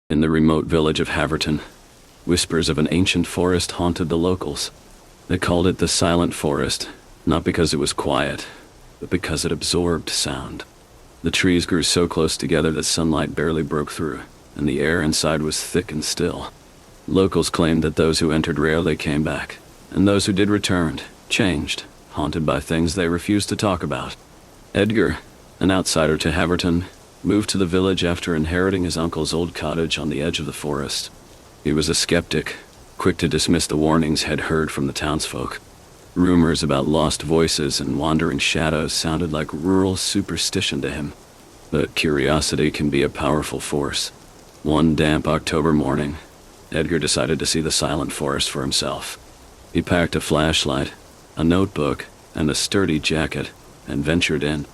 In the remote village of Haverton, whispers of an ancient forest haunted the locals. They called it the Silent Forest, not because it was quiet, but because it absorbed sound. The trees grew so close together that sunlight barely broke through, and the air inside was thick and still. Locals claimed that those who entered rarely came back, and those who did returned, changed, haunted by things they refused to talk about. Edgar, an outsider to Haverton, moved to the village after inheriting his uncle's old cottage on the edge of the forest. He was a skeptic, quick to dismiss the warnings he'd heard from the townsfolk. Rumors about lost voices and wandering shadows sounded like rural superstition to him. But curiosity can be a powerful force. One damp October morning, Edgar decided to see the Silent Forest for himself. He packed a flashlight, a notebook, and a sturdy jacket, and ventured in.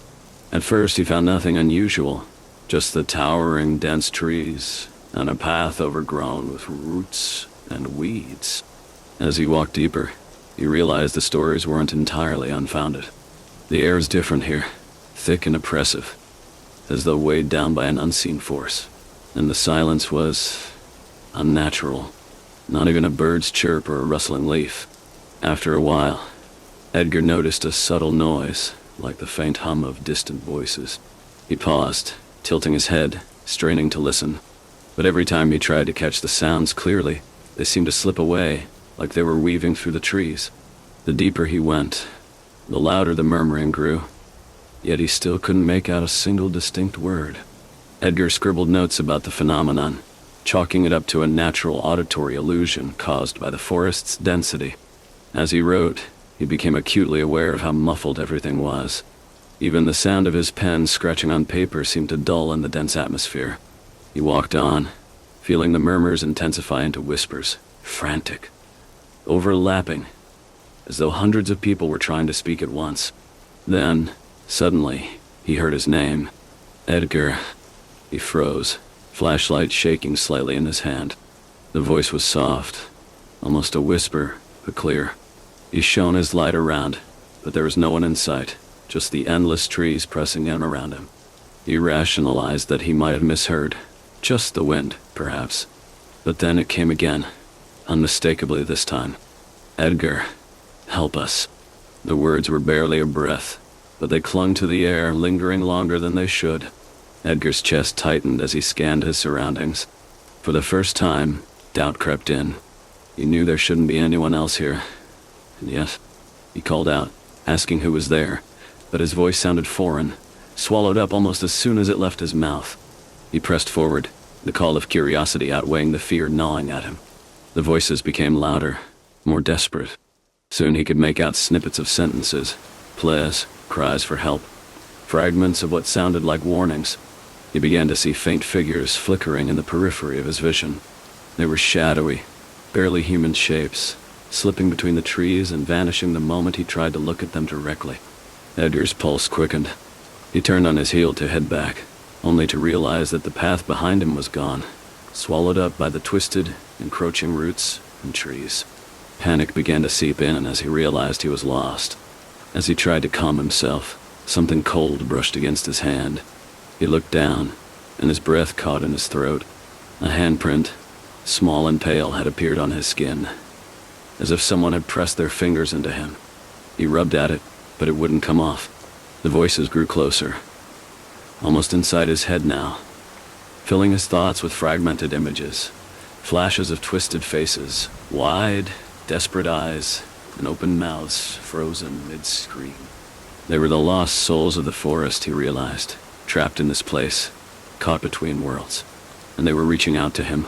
At first he found nothing unusual, just the towering, dense trees, and a path overgrown with roots and weeds. As he walked deeper, he realized the stories weren't entirely unfounded. The air is different here, thick and oppressive, as though weighed down by an unseen force. And the silence was unnatural. Not even a bird's chirp or a rustling leaf. After a while, Edgar noticed a subtle noise, like the faint hum of distant voices. He paused, tilting his head, straining to listen. But every time he tried to catch the sounds clearly, they seemed to slip away, like they were weaving through the trees. The deeper he went, the louder the murmuring grew, yet he still couldn't make out a single distinct word. Edgar scribbled notes about the phenomenon, chalking it up to a natural auditory illusion caused by the forest's density. As he wrote, he became acutely aware of how muffled everything was. Even the sound of his pen scratching on paper seemed to dull in the dense atmosphere. He walked on, feeling the murmurs intensify into whispers, frantic, overlapping, as though hundreds of people were trying to speak at once. Then, suddenly, he heard his name. Edgar. He froze, flashlight shaking slightly in his hand. The voice was soft, almost a whisper, but clear. He shone his light around, but there was no one in sight, just the endless trees pressing in around him. He rationalized that he might have misheard. Just the wind, perhaps. But then it came again, unmistakably this time. Edgar, help us. The words were barely a breath, but they clung to the air, lingering longer than they should. Edgar's chest tightened as he scanned his surroundings. For the first time, doubt crept in. He knew there shouldn't be anyone else here. And yet, he called out, asking who was there, but his voice sounded foreign, swallowed up almost as soon as it left his mouth. He pressed forward, the call of curiosity outweighing the fear gnawing at him. The voices became louder, more desperate. Soon he could make out snippets of sentences, pleas, cries for help, fragments of what sounded like warnings. He began to see faint figures flickering in the periphery of his vision. They were shadowy, barely human shapes, slipping between the trees and vanishing the moment he tried to look at them directly. Edgar's pulse quickened. He turned on his heel to head back, only to realize that the path behind him was gone, swallowed up by the twisted, encroaching roots and trees. Panic began to seep in as he realized he was lost. As he tried to calm himself, something cold brushed against his hand. He looked down, and his breath caught in his throat. A handprint, small and pale, had appeared on his skin, as if someone had pressed their fingers into him. He rubbed at it, but it wouldn't come off. The voices grew closer, almost inside his head now, filling his thoughts with fragmented images, flashes of twisted faces, wide, desperate eyes, and open mouths frozen mid-scream. They were the lost souls of the forest, he realized, trapped in this place, caught between worlds, and they were reaching out to him.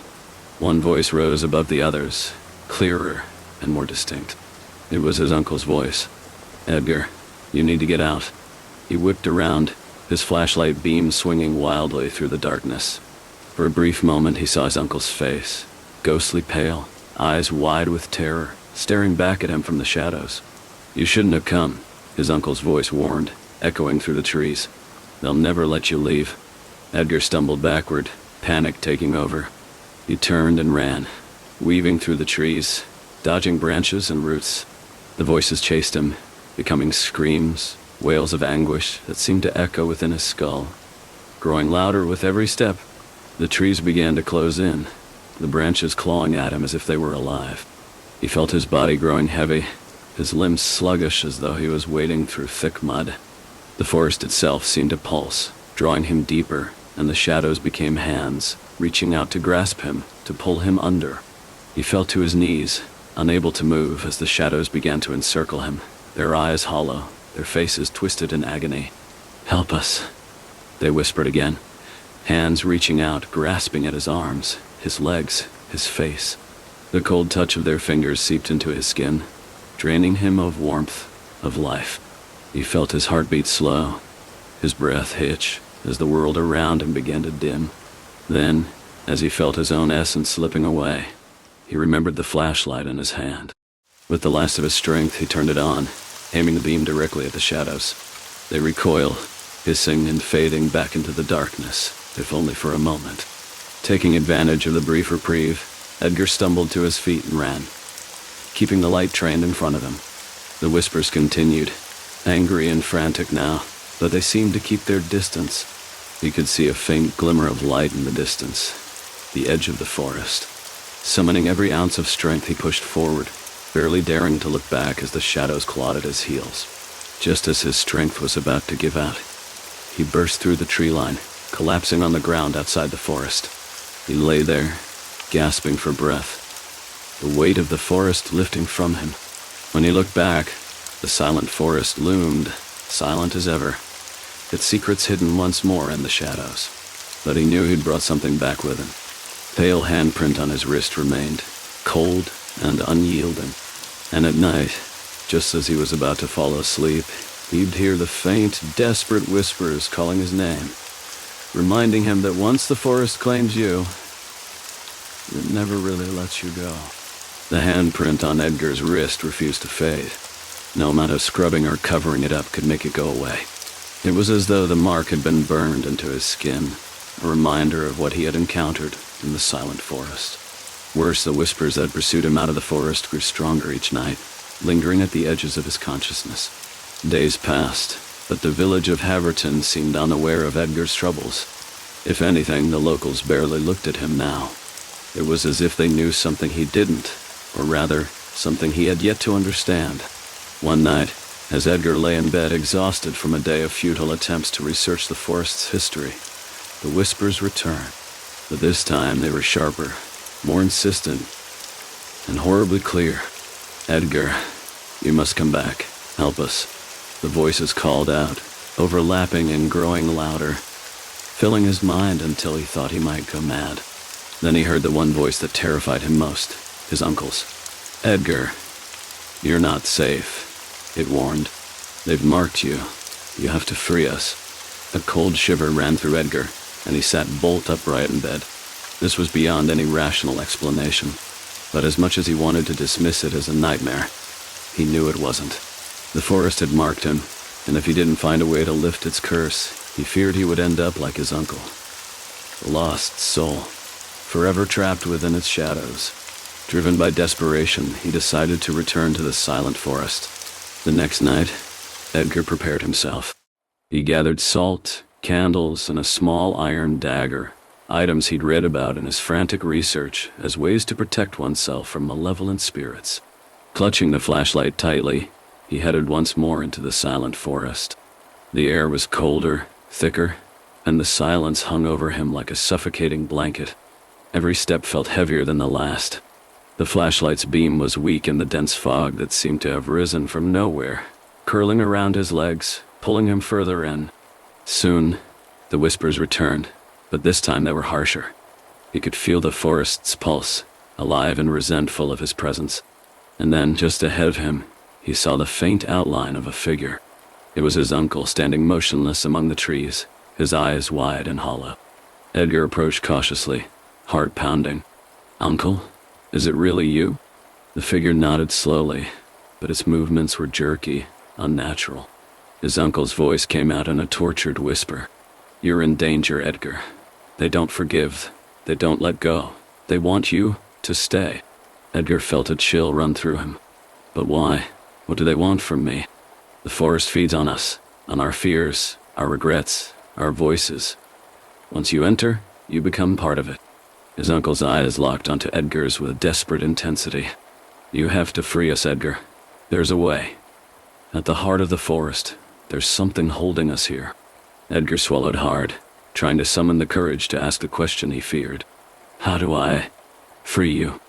One voice rose above the others, clearer and more distinct. It was his uncle's voice. Edgar, you need to get out. He whipped around, his flashlight beam swinging wildly through the darkness. For a brief moment he saw his uncle's face, ghostly pale, eyes wide with terror, staring back at him from the shadows. You shouldn't have come, his uncle's voice warned, echoing through the trees. They'll never let you leave. Edgar stumbled backward, panic taking over. He turned and ran, weaving through the trees, dodging branches and roots. The voices chased him, becoming screams, wails of anguish that seemed to echo within his skull, growing louder with every step. The trees began to close in, the branches clawing at him as if they were alive. He felt his body growing heavy, his limbs sluggish as though he was wading through thick mud. The forest itself seemed to pulse, drawing him deeper, and the shadows became hands, reaching out to grasp him, to pull him under. He fell to his knees, unable to move as the shadows began to encircle him, their eyes hollow, their faces twisted in agony. "Help us," they whispered again, hands reaching out, grasping at his arms, his legs, his face. The cold touch of their fingers seeped into his skin, draining him of warmth, of life. He felt his heartbeat slow, his breath hitch, as the world around him began to dim. Then, as he felt his own essence slipping away, he remembered the flashlight in his hand. With the last of his strength, he turned it on, aiming the beam directly at the shadows. They recoiled, hissing and fading back into the darkness, if only for a moment. Taking advantage of the brief reprieve, Edgar stumbled to his feet and ran, keeping the light trained in front of him. The whispers continued, angry and frantic now, but they seemed to keep their distance. He could see a faint glimmer of light in the distance, the edge of the forest. Summoning every ounce of strength, he pushed forward, barely daring to look back as the shadows clawed at his heels. Just as his strength was about to give out, he burst through the tree line, collapsing on the ground outside the forest. He lay there, gasping for breath, the weight of the forest lifting from him. When he looked back, the silent forest loomed, silent as ever, its secrets hidden once more in the shadows. But he knew he'd brought something back with him. Pale handprint on his wrist remained, cold and unyielding. And at night, just as he was about to fall asleep, he'd hear the faint, desperate whispers calling his name, reminding him that once the forest claims you, it never really lets you go. The handprint on Edgar's wrist refused to fade. No amount of scrubbing or covering it up could make it go away. It was as though the mark had been burned into his skin, a reminder of what he had encountered in the silent forest. Worse, the whispers that pursued him out of the forest grew stronger each night, lingering at the edges of his consciousness. Days passed, but the village of Haverton seemed unaware of Edgar's troubles. If anything, the locals barely looked at him now. It was as if they knew something he didn't, or rather, something he had yet to understand. One night, as Edgar lay in bed exhausted from a day of futile attempts to research the forest's history, the whispers returned. But this time they were sharper, more insistent, and horribly clear. "Edgar, you must come back. Help us." The voices called out, overlapping and growing louder, filling his mind until he thought he might go mad. Then he heard the one voice that terrified him most, his uncle's. "Edgar, you're not safe," it warned. "They've marked you. You have to free us." A cold shiver ran through Edgar, and he sat bolt upright in bed. This was beyond any rational explanation, but as much as he wanted to dismiss it as a nightmare, he knew it wasn't. The forest had marked him, and if he didn't find a way to lift its curse, he feared he would end up like his uncle. A lost soul, forever trapped within its shadows. Driven by desperation, he decided to return to the silent forest. The next night, Edgar prepared himself. He gathered salt, candles, and a small iron dagger, items he'd read about in his frantic research as ways to protect oneself from malevolent spirits. Clutching the flashlight tightly, he headed once more into the silent forest. The air was colder, thicker, and the silence hung over him like a suffocating blanket. Every step felt heavier than the last. The flashlight's beam was weak in the dense fog that seemed to have risen from nowhere, curling around his legs, pulling him further in. Soon, the whispers returned, but this time they were harsher. He could feel the forest's pulse, alive and resentful of his presence. And then, just ahead of him, he saw the faint outline of a figure. It was his uncle standing motionless among the trees, his eyes wide and hollow. Edgar approached cautiously, heart pounding. "Uncle? Is it really you?" The figure nodded slowly, but its movements were jerky, unnatural. His uncle's voice came out in a tortured whisper. "You're in danger, Edgar. They don't forgive. They don't let go. They want you to stay." Edgar felt a chill run through him. But why? What do they want from me? The forest feeds on us, on our fears, our regrets, our voices. Once you enter, You become part of it. His uncle's eyes locked onto Edgar's with desperate intensity. You have to free us, Edgar. There's a way. At the heart of the forest, there's something holding us here. Edgar swallowed hard, trying to summon the courage to ask the question he feared. How do I free you?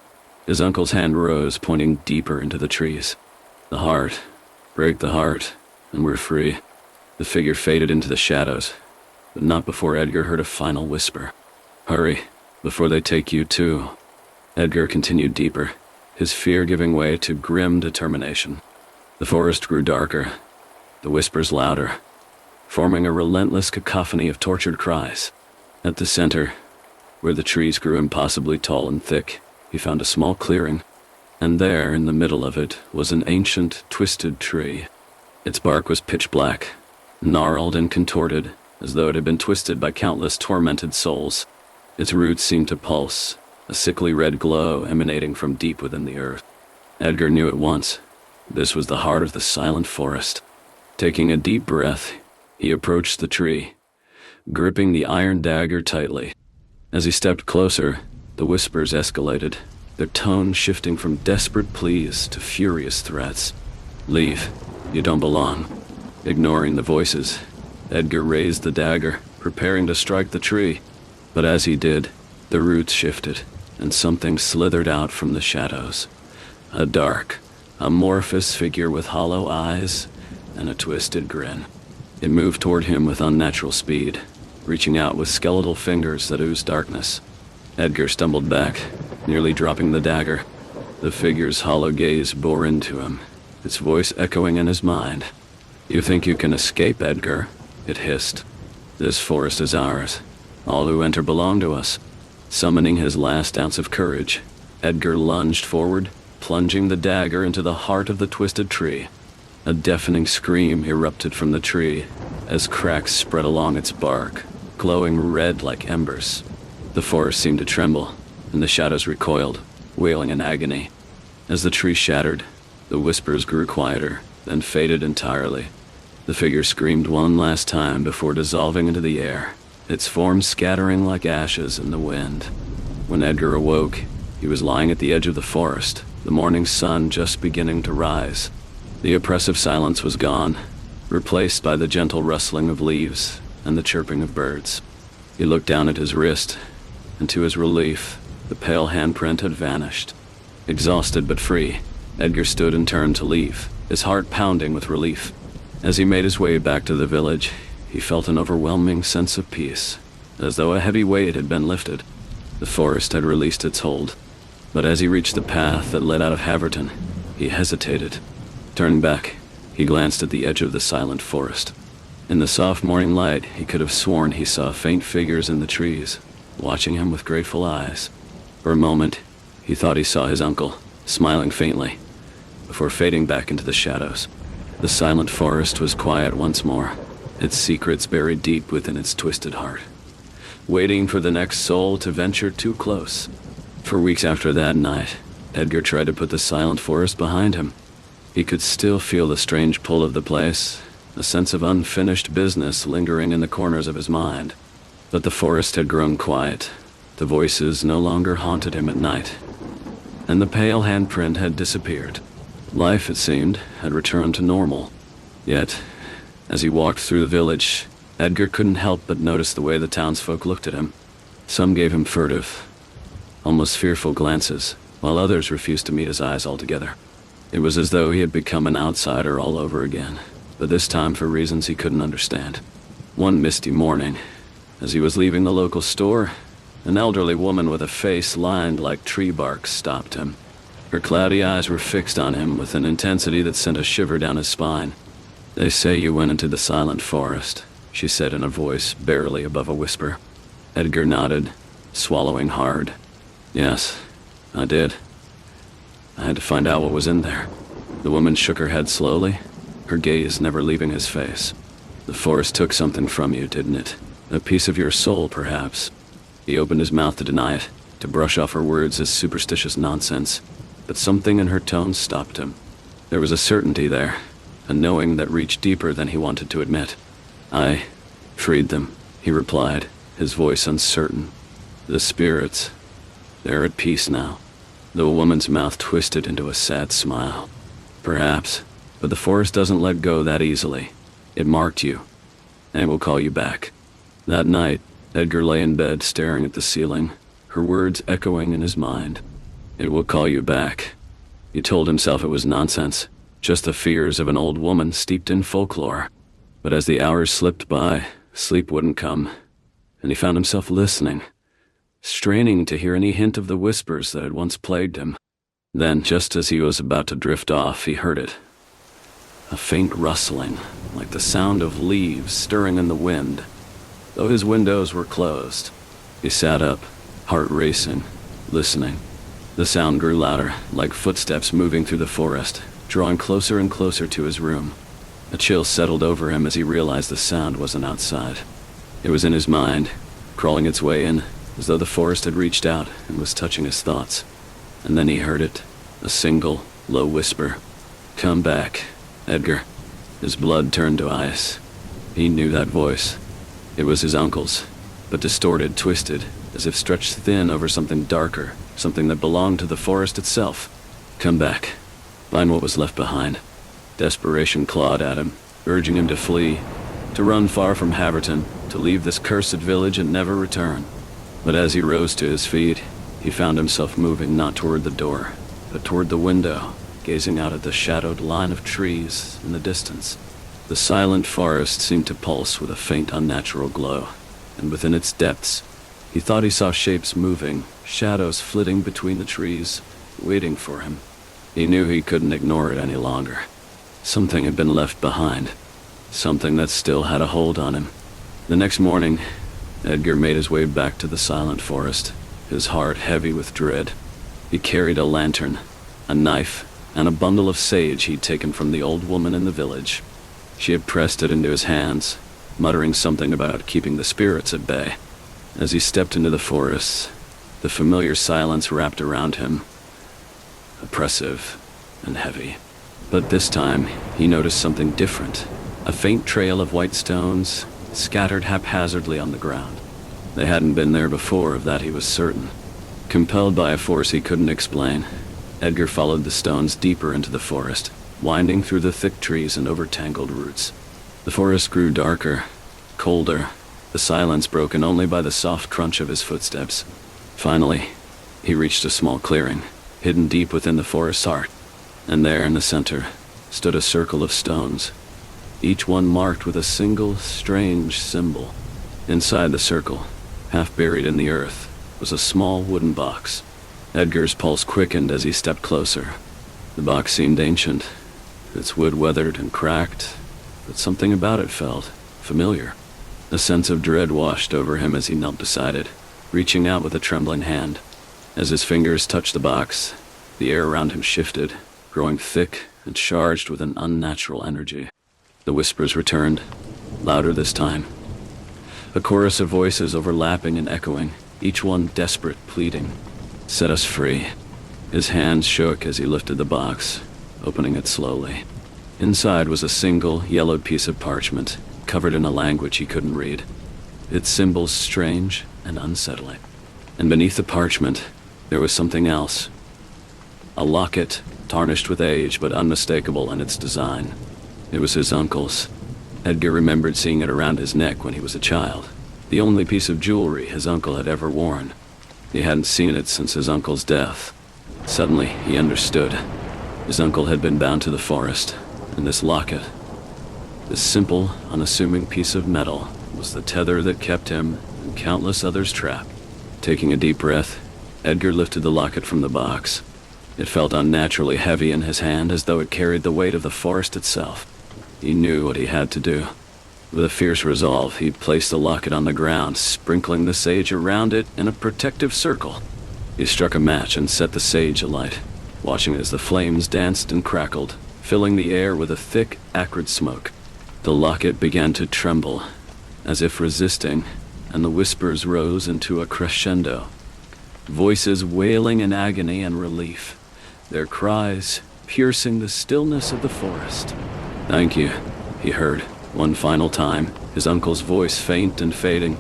His uncle's hand rose, pointing deeper into the trees. The heart. Break the heart, and we're free. The figure faded into the shadows, but not before Edgar heard a final whisper. Hurry, before they take you too. Edgar continued deeper, his fear giving way to grim determination. The forest grew darker, the whispers louder, forming a relentless cacophony of tortured cries. At the center, where the trees grew impossibly tall and thick, he found a small clearing, and there, in the middle of it, was an ancient, twisted tree. Its bark was pitch black, gnarled and contorted, as though it had been twisted by countless tormented souls. Its roots seemed to pulse, a sickly red glow emanating from deep within the earth. Edgar knew at once. This was the heart of the silent forest. Taking a deep breath, he approached the tree, gripping the iron dagger tightly. As he stepped closer, the whispers escalated, their tone shifting from desperate pleas to furious threats. Leave. You don't belong. Ignoring the voices, Edgar raised the dagger, preparing to strike the tree. But as he did, the roots shifted, and something slithered out from the shadows. A dark, amorphous figure with hollow eyes and a twisted grin. It moved toward him with unnatural speed, reaching out with skeletal fingers that oozed darkness. Edgar stumbled back, nearly dropping the dagger. The figure's hollow gaze bore into him, its voice echoing in his mind. You think you can escape, Edgar? It hissed. This forest is ours. All who enter belong to us. Summoning his last ounce of courage, Edgar lunged forward, plunging the dagger into the heart of the twisted tree. A deafening scream erupted from the tree as cracks spread along its bark, glowing red like embers. The forest seemed to tremble, and the shadows recoiled, wailing in agony. As the tree shattered, the whispers grew quieter, then faded entirely. The figure screamed one last time before dissolving into the air, its form scattering like ashes in the wind. When Edgar awoke, he was lying at the edge of the forest, the morning sun just beginning to rise. The oppressive silence was gone, replaced by the gentle rustling of leaves and the chirping of birds. He looked down at his wrist, and to his relief, the pale handprint had vanished. Exhausted but free, Edgar stood and turned to leave, his heart pounding with relief. As he made his way back to the village, he felt an overwhelming sense of peace, as though a heavy weight had been lifted. The forest had released its hold, but as he reached the path that led out of Haverton, he hesitated. Turning back, he glanced at the edge of the silent forest. In the soft morning light, he could have sworn he saw faint figures in the trees, watching him with grateful eyes. For a moment, he thought he saw his uncle, smiling faintly, before fading back into the shadows. The silent forest was quiet once more, its secrets buried deep within its twisted heart, waiting for the next soul to venture too close. For weeks after that night, Edgar tried to put the silent forest behind him. He could still feel the strange pull of the place, a sense of unfinished business lingering in the corners of his mind. But the forest had grown quiet. The voices no longer haunted him at night, and the pale handprint had disappeared. Life, it seemed, had returned to normal. Yet, as he walked through the village, Edgar couldn't help but notice the way the townsfolk looked at him. Some gave him furtive, almost fearful glances, while others refused to meet his eyes altogether. It was as though he had become an outsider all over again, but this time for reasons he couldn't understand. One misty morning, as he was leaving the local store, an elderly woman with a face lined like tree bark stopped him. Her cloudy eyes were fixed on him with an intensity that sent a shiver down his spine. They say you went into the silent forest, she said in a voice barely above a whisper. Edgar nodded, swallowing hard. Yes, I did. I had to find out what was in there. The woman shook her head slowly, her gaze never leaving his face. The forest took something from you, didn't it? A piece of your soul, perhaps. He opened his mouth to deny it, to brush off her words as superstitious nonsense, but something in her tone stopped him. There was a certainty there, a knowing that reached deeper than he wanted to admit. I freed them, he replied, his voice uncertain. The spirits, they're at peace now. The woman's mouth twisted into a sad smile. Perhaps, but the forest doesn't let go that easily. It marked you, and will call you back. That night, Edgar lay in bed staring at the ceiling, her words echoing in his mind. It will call you back. He told himself it was nonsense, just the fears of an old woman steeped in folklore. But as the hours slipped by, sleep wouldn't come, and he found himself listening, straining to hear any hint of the whispers that had once plagued him. Then, just as he was about to drift off, he heard it. A faint rustling, like the sound of leaves stirring in the wind. Though his windows were closed, he sat up, heart racing, listening. The sound grew louder, like footsteps moving through the forest, drawing closer and closer to his room. A chill settled over him as he realized the sound wasn't outside. It was in his mind, crawling its way in, as though the forest had reached out and was touching his thoughts. And then he heard it, a single, low whisper. "Come back, Edgar." His blood turned to ice. He knew that voice. It was his uncle's, but distorted, twisted, as if stretched thin over something darker, something that belonged to the forest itself. Come back. Find what was left behind. Desperation clawed at him, urging him to flee, to run far from Haverton, to leave this cursed village and never return. But as he rose to his feet, he found himself moving not toward the door, but toward the window, gazing out at the shadowed line of trees in the distance. The silent forest seemed to pulse with a faint, unnatural glow, and within its depths, he thought he saw shapes moving, shadows flitting between the trees, waiting for him. He knew he couldn't ignore it any longer. Something had been left behind, something that still had a hold on him. The next morning, Edgar made his way back to the silent forest, his heart heavy with dread. He carried a lantern, a knife, and a bundle of sage he'd taken from the old woman in the village. She had pressed it into his hands, muttering something about keeping the spirits at bay. As he stepped into the forest, the familiar silence wrapped around him, oppressive and heavy. But this time, he noticed something different. A faint trail of white stones, scattered haphazardly on the ground. They hadn't been there before, of that he was certain. Compelled by a force he couldn't explain, Edgar followed the stones deeper into the forest, winding through the thick trees and over tangled roots. The forest grew darker, colder, the silence broken only by the soft crunch of his footsteps. Finally, he reached a small clearing, hidden deep within the forest's heart, and there in the center stood a circle of stones, each one marked with a single, strange symbol. Inside the circle, half buried in the earth, was a small wooden box. Edgar's pulse quickened as he stepped closer. The box seemed ancient, its wood weathered and cracked, but something about it felt familiar. A sense of dread washed over him as he knelt beside it, reaching out with a trembling hand. As his fingers touched the box, the air around him shifted, growing thick and charged with an unnatural energy. The whispers returned, louder this time. A chorus of voices overlapping and echoing, each one desperate, pleading. "Set us free." His hands shook as he lifted the box, opening it slowly. Inside was a single, yellowed piece of parchment, covered in a language he couldn't read, its symbols strange and unsettling. And beneath the parchment, there was something else. A locket, tarnished with age but unmistakable in its design. It was his uncle's. Edgar remembered seeing it around his neck when he was a child, the only piece of jewelry his uncle had ever worn. He hadn't seen it since his uncle's death. Suddenly, he understood. His uncle had been bound to the forest, and this locket, this simple, unassuming piece of metal, was the tether that kept him and countless others trapped. Taking a deep breath, Edgar lifted the locket from the box. It felt unnaturally heavy in his hand, as though it carried the weight of the forest itself. He knew what he had to do. With a fierce resolve, he placed the locket on the ground, sprinkling the sage around it in a protective circle. He struck a match and set the sage alight, watching as the flames danced and crackled, filling the air with a thick, acrid smoke. The locket began to tremble, as if resisting, and the whispers rose into a crescendo. Voices wailing in agony and relief, their cries piercing the stillness of the forest. "Thank you," he heard, one final time, his uncle's voice faint and fading.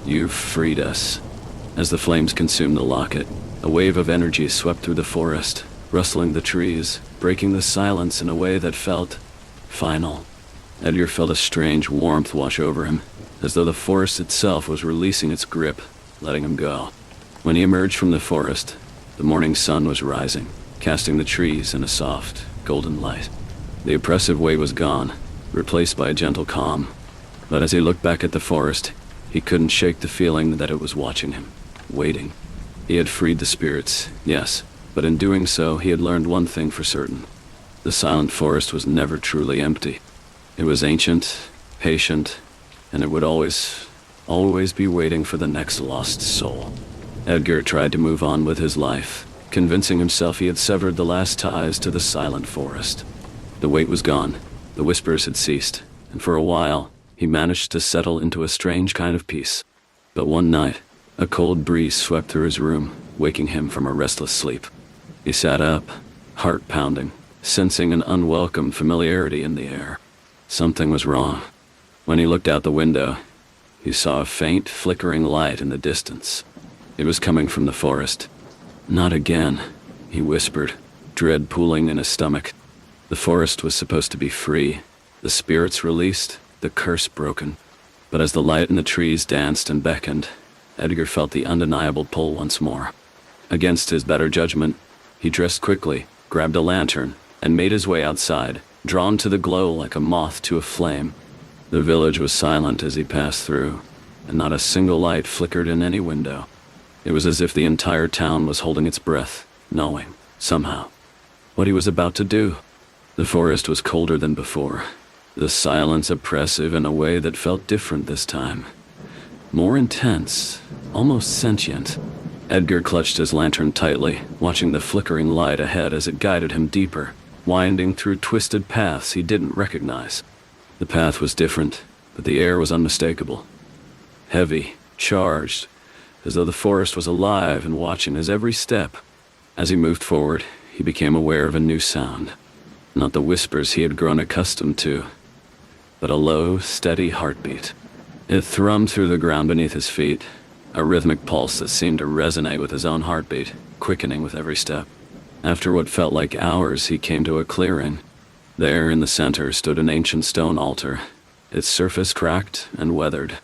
"You've freed us." As the flames consumed the locket, a wave of energy swept through the forest, rustling the trees, breaking the silence in a way that felt final. Edgar felt a strange warmth wash over him, as though the forest itself was releasing its grip, letting him go. When he emerged from the forest, the morning sun was rising, casting the trees in a soft, golden light. The oppressive weight was gone, replaced by a gentle calm. But as he looked back at the forest, he couldn't shake the feeling that it was watching him, waiting. He had freed the spirits, yes, but in doing so, he had learned one thing for certain. The silent forest was never truly empty. It was ancient, patient, and it would always be waiting for the next lost soul. Edgar tried to move on with his life, convincing himself he had severed the last ties to the silent forest. The weight was gone, the whispers had ceased, and for a while, he managed to settle into a strange kind of peace. But one night, a cold breeze swept through his room, waking him from a restless sleep. He sat up, heart pounding, sensing an unwelcome familiarity in the air. Something was wrong. When he looked out the window, he saw a faint, flickering light in the distance. It was coming from the forest. Not again, he whispered, dread pooling in his stomach. The forest was supposed to be free, the spirits released, the curse broken. But as the light in the trees danced and beckoned, Edgar felt the undeniable pull once more. Against his better judgment, he dressed quickly, grabbed a lantern, and made his way outside, drawn to the glow like a moth to a flame. The village was silent as he passed through, and not a single light flickered in any window. It was as if the entire town was holding its breath, knowing, somehow, what he was about to do. The forest was colder than before, the silence oppressive in a way that felt different this time. More intense, almost sentient. Edgar clutched his lantern tightly, watching the flickering light ahead as it guided him deeper, winding through twisted paths he didn't recognize. The path was different, but the air was unmistakable. Heavy, charged, as though the forest was alive and watching his every step. As he moved forward, he became aware of a new sound. Not the whispers he had grown accustomed to, but a low, steady heartbeat. It thrummed through the ground beneath his feet, a rhythmic pulse that seemed to resonate with his own heartbeat, quickening with every step. After what felt like hours, he came to a clearing. There, in the center, stood an ancient stone altar, its surface cracked and weathered.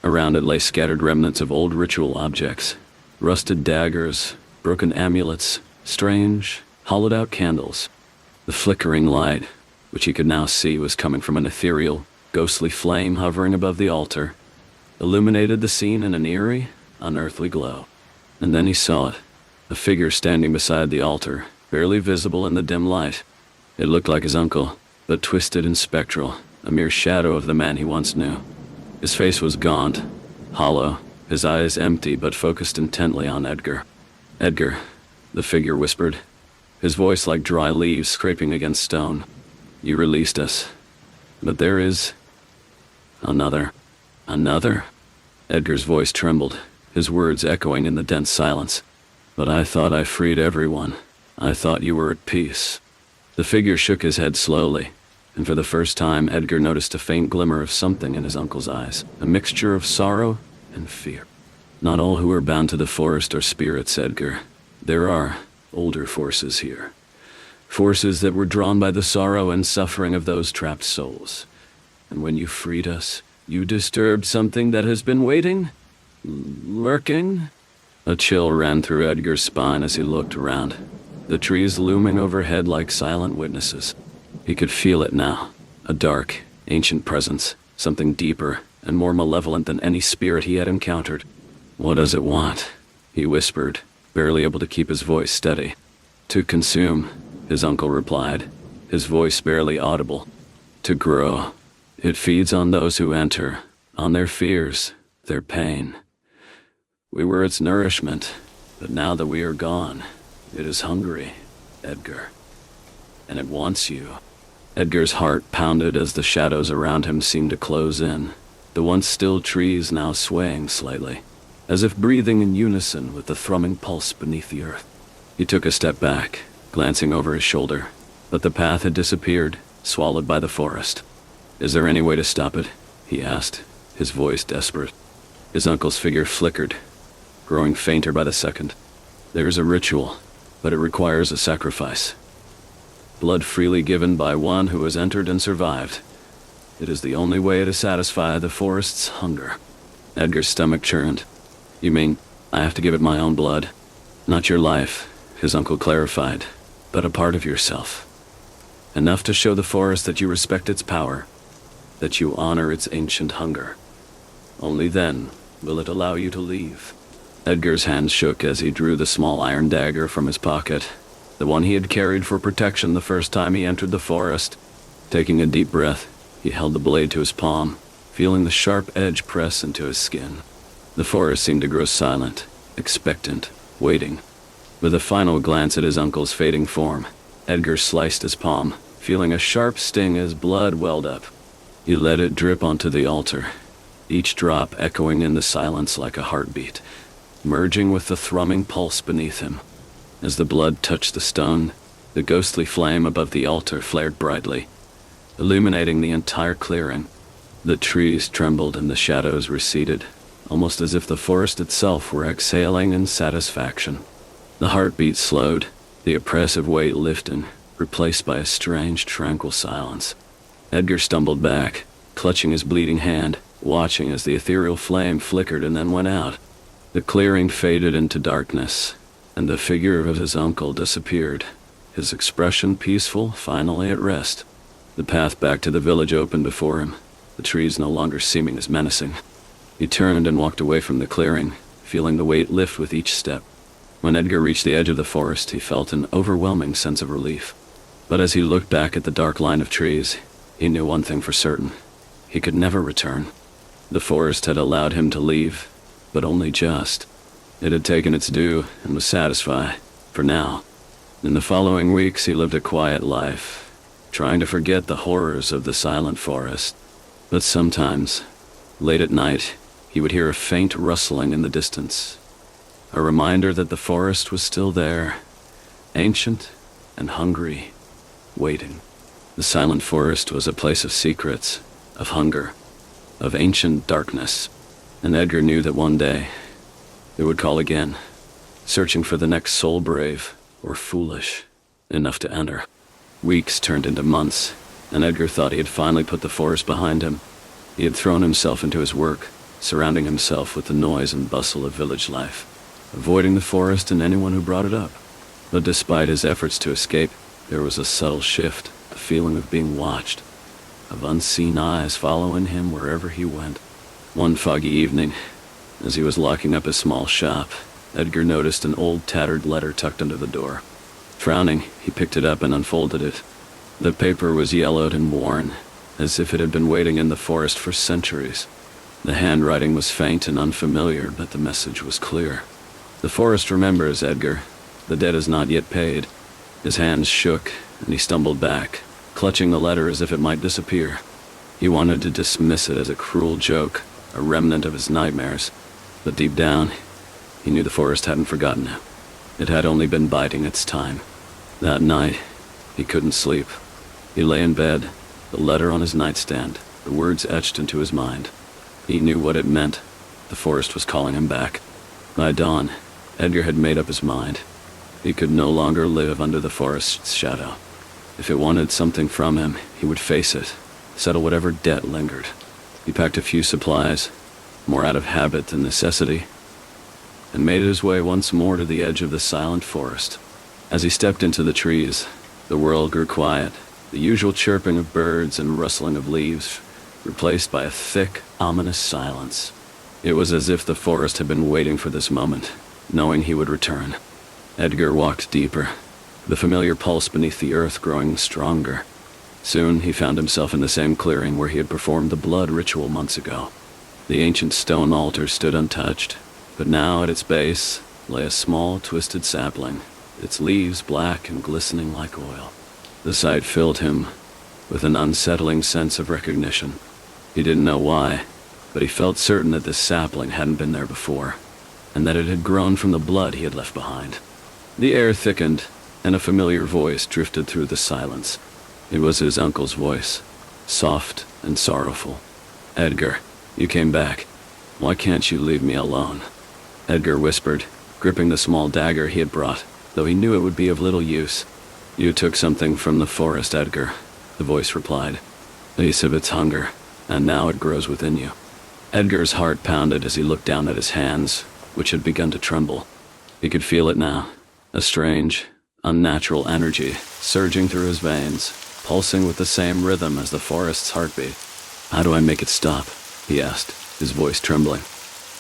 Around it lay scattered remnants of old ritual objects, rusted daggers, broken amulets, strange, hollowed-out candles. The flickering light, which he could now see was coming from an ethereal, ghostly flame hovering above the altar, illuminated the scene in an eerie, unearthly glow. And then he saw it, a figure standing beside the altar, barely visible in the dim light. It looked like his uncle, but twisted and spectral, a mere shadow of the man he once knew. His face was gaunt, hollow, his eyes empty but focused intently on Edgar. "Edgar," the figure whispered, his voice like dry leaves scraping against stone. "You released us. But there is another." "Another?" Edgar's voice trembled, his words echoing in the dense silence. "But I thought I freed everyone. I thought you were at peace." The figure shook his head slowly, and for the first time Edgar noticed a faint glimmer of something in his uncle's eyes, a mixture of sorrow and fear. "Not all who are bound to the forest are spirits, Edgar. There are older forces here. Forces that were drawn by the sorrow and suffering of those trapped souls. And when you freed us, you disturbed something that has been waiting? Lurking?" A chill ran through Edgar's spine as he looked around, the trees looming overhead like silent witnesses. He could feel it now, a dark, ancient presence, something deeper and more malevolent than any spirit he had encountered. "What does it want?" he whispered, barely able to keep his voice steady. "To consume," his uncle replied, his voice barely audible. "To grow. It feeds on those who enter, on their fears, their pain. We were its nourishment, but now that we are gone, it is hungry, Edgar. And it wants you." Edgar's heart pounded as the shadows around him seemed to close in, the once still trees now swaying slightly, as if breathing in unison with the thrumming pulse beneath the earth. He took a step back, glancing over his shoulder, but the path had disappeared, swallowed by the forest. "Is there any way to stop it?" he asked, his voice desperate. His uncle's figure flickered, growing fainter by the second. There is a ritual, but it requires a sacrifice. Blood freely given by one who has entered and survived. It is the only way to satisfy the forest's hunger. Edgar's stomach churned. You mean, I have to give it my own blood? Not your life, his uncle clarified, but a part of yourself. Enough to show the forest that you respect its power, that you honor its ancient hunger. Only then will it allow you to leave. Edgar's hands shook as he drew the small iron dagger from his pocket, the one he had carried for protection the first time he entered the forest. Taking a deep breath, he held the blade to his palm, feeling the sharp edge press into his skin. The forest seemed to grow silent, expectant, waiting. With a final glance at his uncle's fading form, Edgar sliced his palm, feeling a sharp sting as blood welled up. He let it drip onto the altar, each drop echoing in the silence like a heartbeat, merging with the thrumming pulse beneath him. As the blood touched the stone, the ghostly flame above the altar flared brightly, illuminating the entire clearing. The trees trembled and the shadows receded, almost as if the forest itself were exhaling in satisfaction. The heartbeat slowed, the oppressive weight lifting, replaced by a strange, tranquil silence. Edgar stumbled back, clutching his bleeding hand, watching as the ethereal flame flickered and then went out. The clearing faded into darkness, and the figure of his uncle disappeared, his expression peaceful, finally at rest. The path back to the village opened before him, the trees no longer seeming as menacing. He turned and walked away from the clearing, feeling the weight lift with each step. When Edgar reached the edge of the forest, he felt an overwhelming sense of relief. But as he looked back at the dark line of trees, he knew one thing for certain. He could never return. The forest had allowed him to leave, but only just. It had taken its due and was satisfied, for now. In the following weeks, he lived a quiet life, trying to forget the horrors of the silent forest. But sometimes, late at night, he would hear a faint rustling in the distance, a reminder that the forest was still there, ancient and hungry, waiting. The silent forest was a place of secrets, of hunger, of ancient darkness, and Edgar knew that one day it would call again, searching for the next soul brave or foolish enough to enter. Weeks turned into months, and Edgar thought he had finally put the forest behind him. He had thrown himself into his work, surrounding himself with the noise and bustle of village life, avoiding the forest and anyone who brought it up. But despite his efforts to escape, there was a subtle shift, a feeling of being watched, of unseen eyes following him wherever he went. One foggy evening, as he was locking up his small shop, Edgar noticed an old tattered letter tucked under the door. Frowning, he picked it up and unfolded it. The paper was yellowed and worn, as if it had been waiting in the forest for centuries. The handwriting was faint and unfamiliar, but the message was clear. The forest remembers, Edgar. The debt is not yet paid. His hands shook, and he stumbled back, clutching the letter as if it might disappear. He wanted to dismiss it as a cruel joke, a remnant of his nightmares. But deep down, he knew the forest hadn't forgotten him. It had only been biding its time. That night, he couldn't sleep. He lay in bed, the letter on his nightstand, the words etched into his mind. He knew what it meant. The forest was calling him back. By dawn, Edgar had made up his mind. He could no longer live under the forest's shadow. If it wanted something from him, he would face it, settle whatever debt lingered. He packed a few supplies, more out of habit than necessity, and made his way once more to the edge of the silent forest. As he stepped into the trees, the world grew quiet, the usual chirping of birds and rustling of leaves replaced by a thick, ominous silence. It was as if the forest had been waiting for this moment, knowing he would return. Edgar walked deeper, the familiar pulse beneath the earth growing stronger. Soon he found himself in the same clearing where he had performed the blood ritual months ago. The ancient stone altar stood untouched, but now at its base lay a small, twisted sapling, its leaves black and glistening like oil. The sight filled him with an unsettling sense of recognition. He didn't know why, but he felt certain that this sapling hadn't been there before, and that it had grown from the blood he had left behind. The air thickened, and a familiar voice drifted through the silence. It was his uncle's voice, soft and sorrowful. "Edgar, you came back. Why can't you leave me alone?" Edgar whispered, gripping the small dagger he had brought, though he knew it would be of little use. "You took something from the forest, Edgar," the voice replied. "A piece of its hunger, and now it grows within you." Edgar's heart pounded as he looked down at his hands, which had begun to tremble. He could feel it now, a strange, unnatural energy surging through his veins, pulsing with the same rhythm as the forest's heartbeat. "How do I make it stop?" he asked, his voice trembling.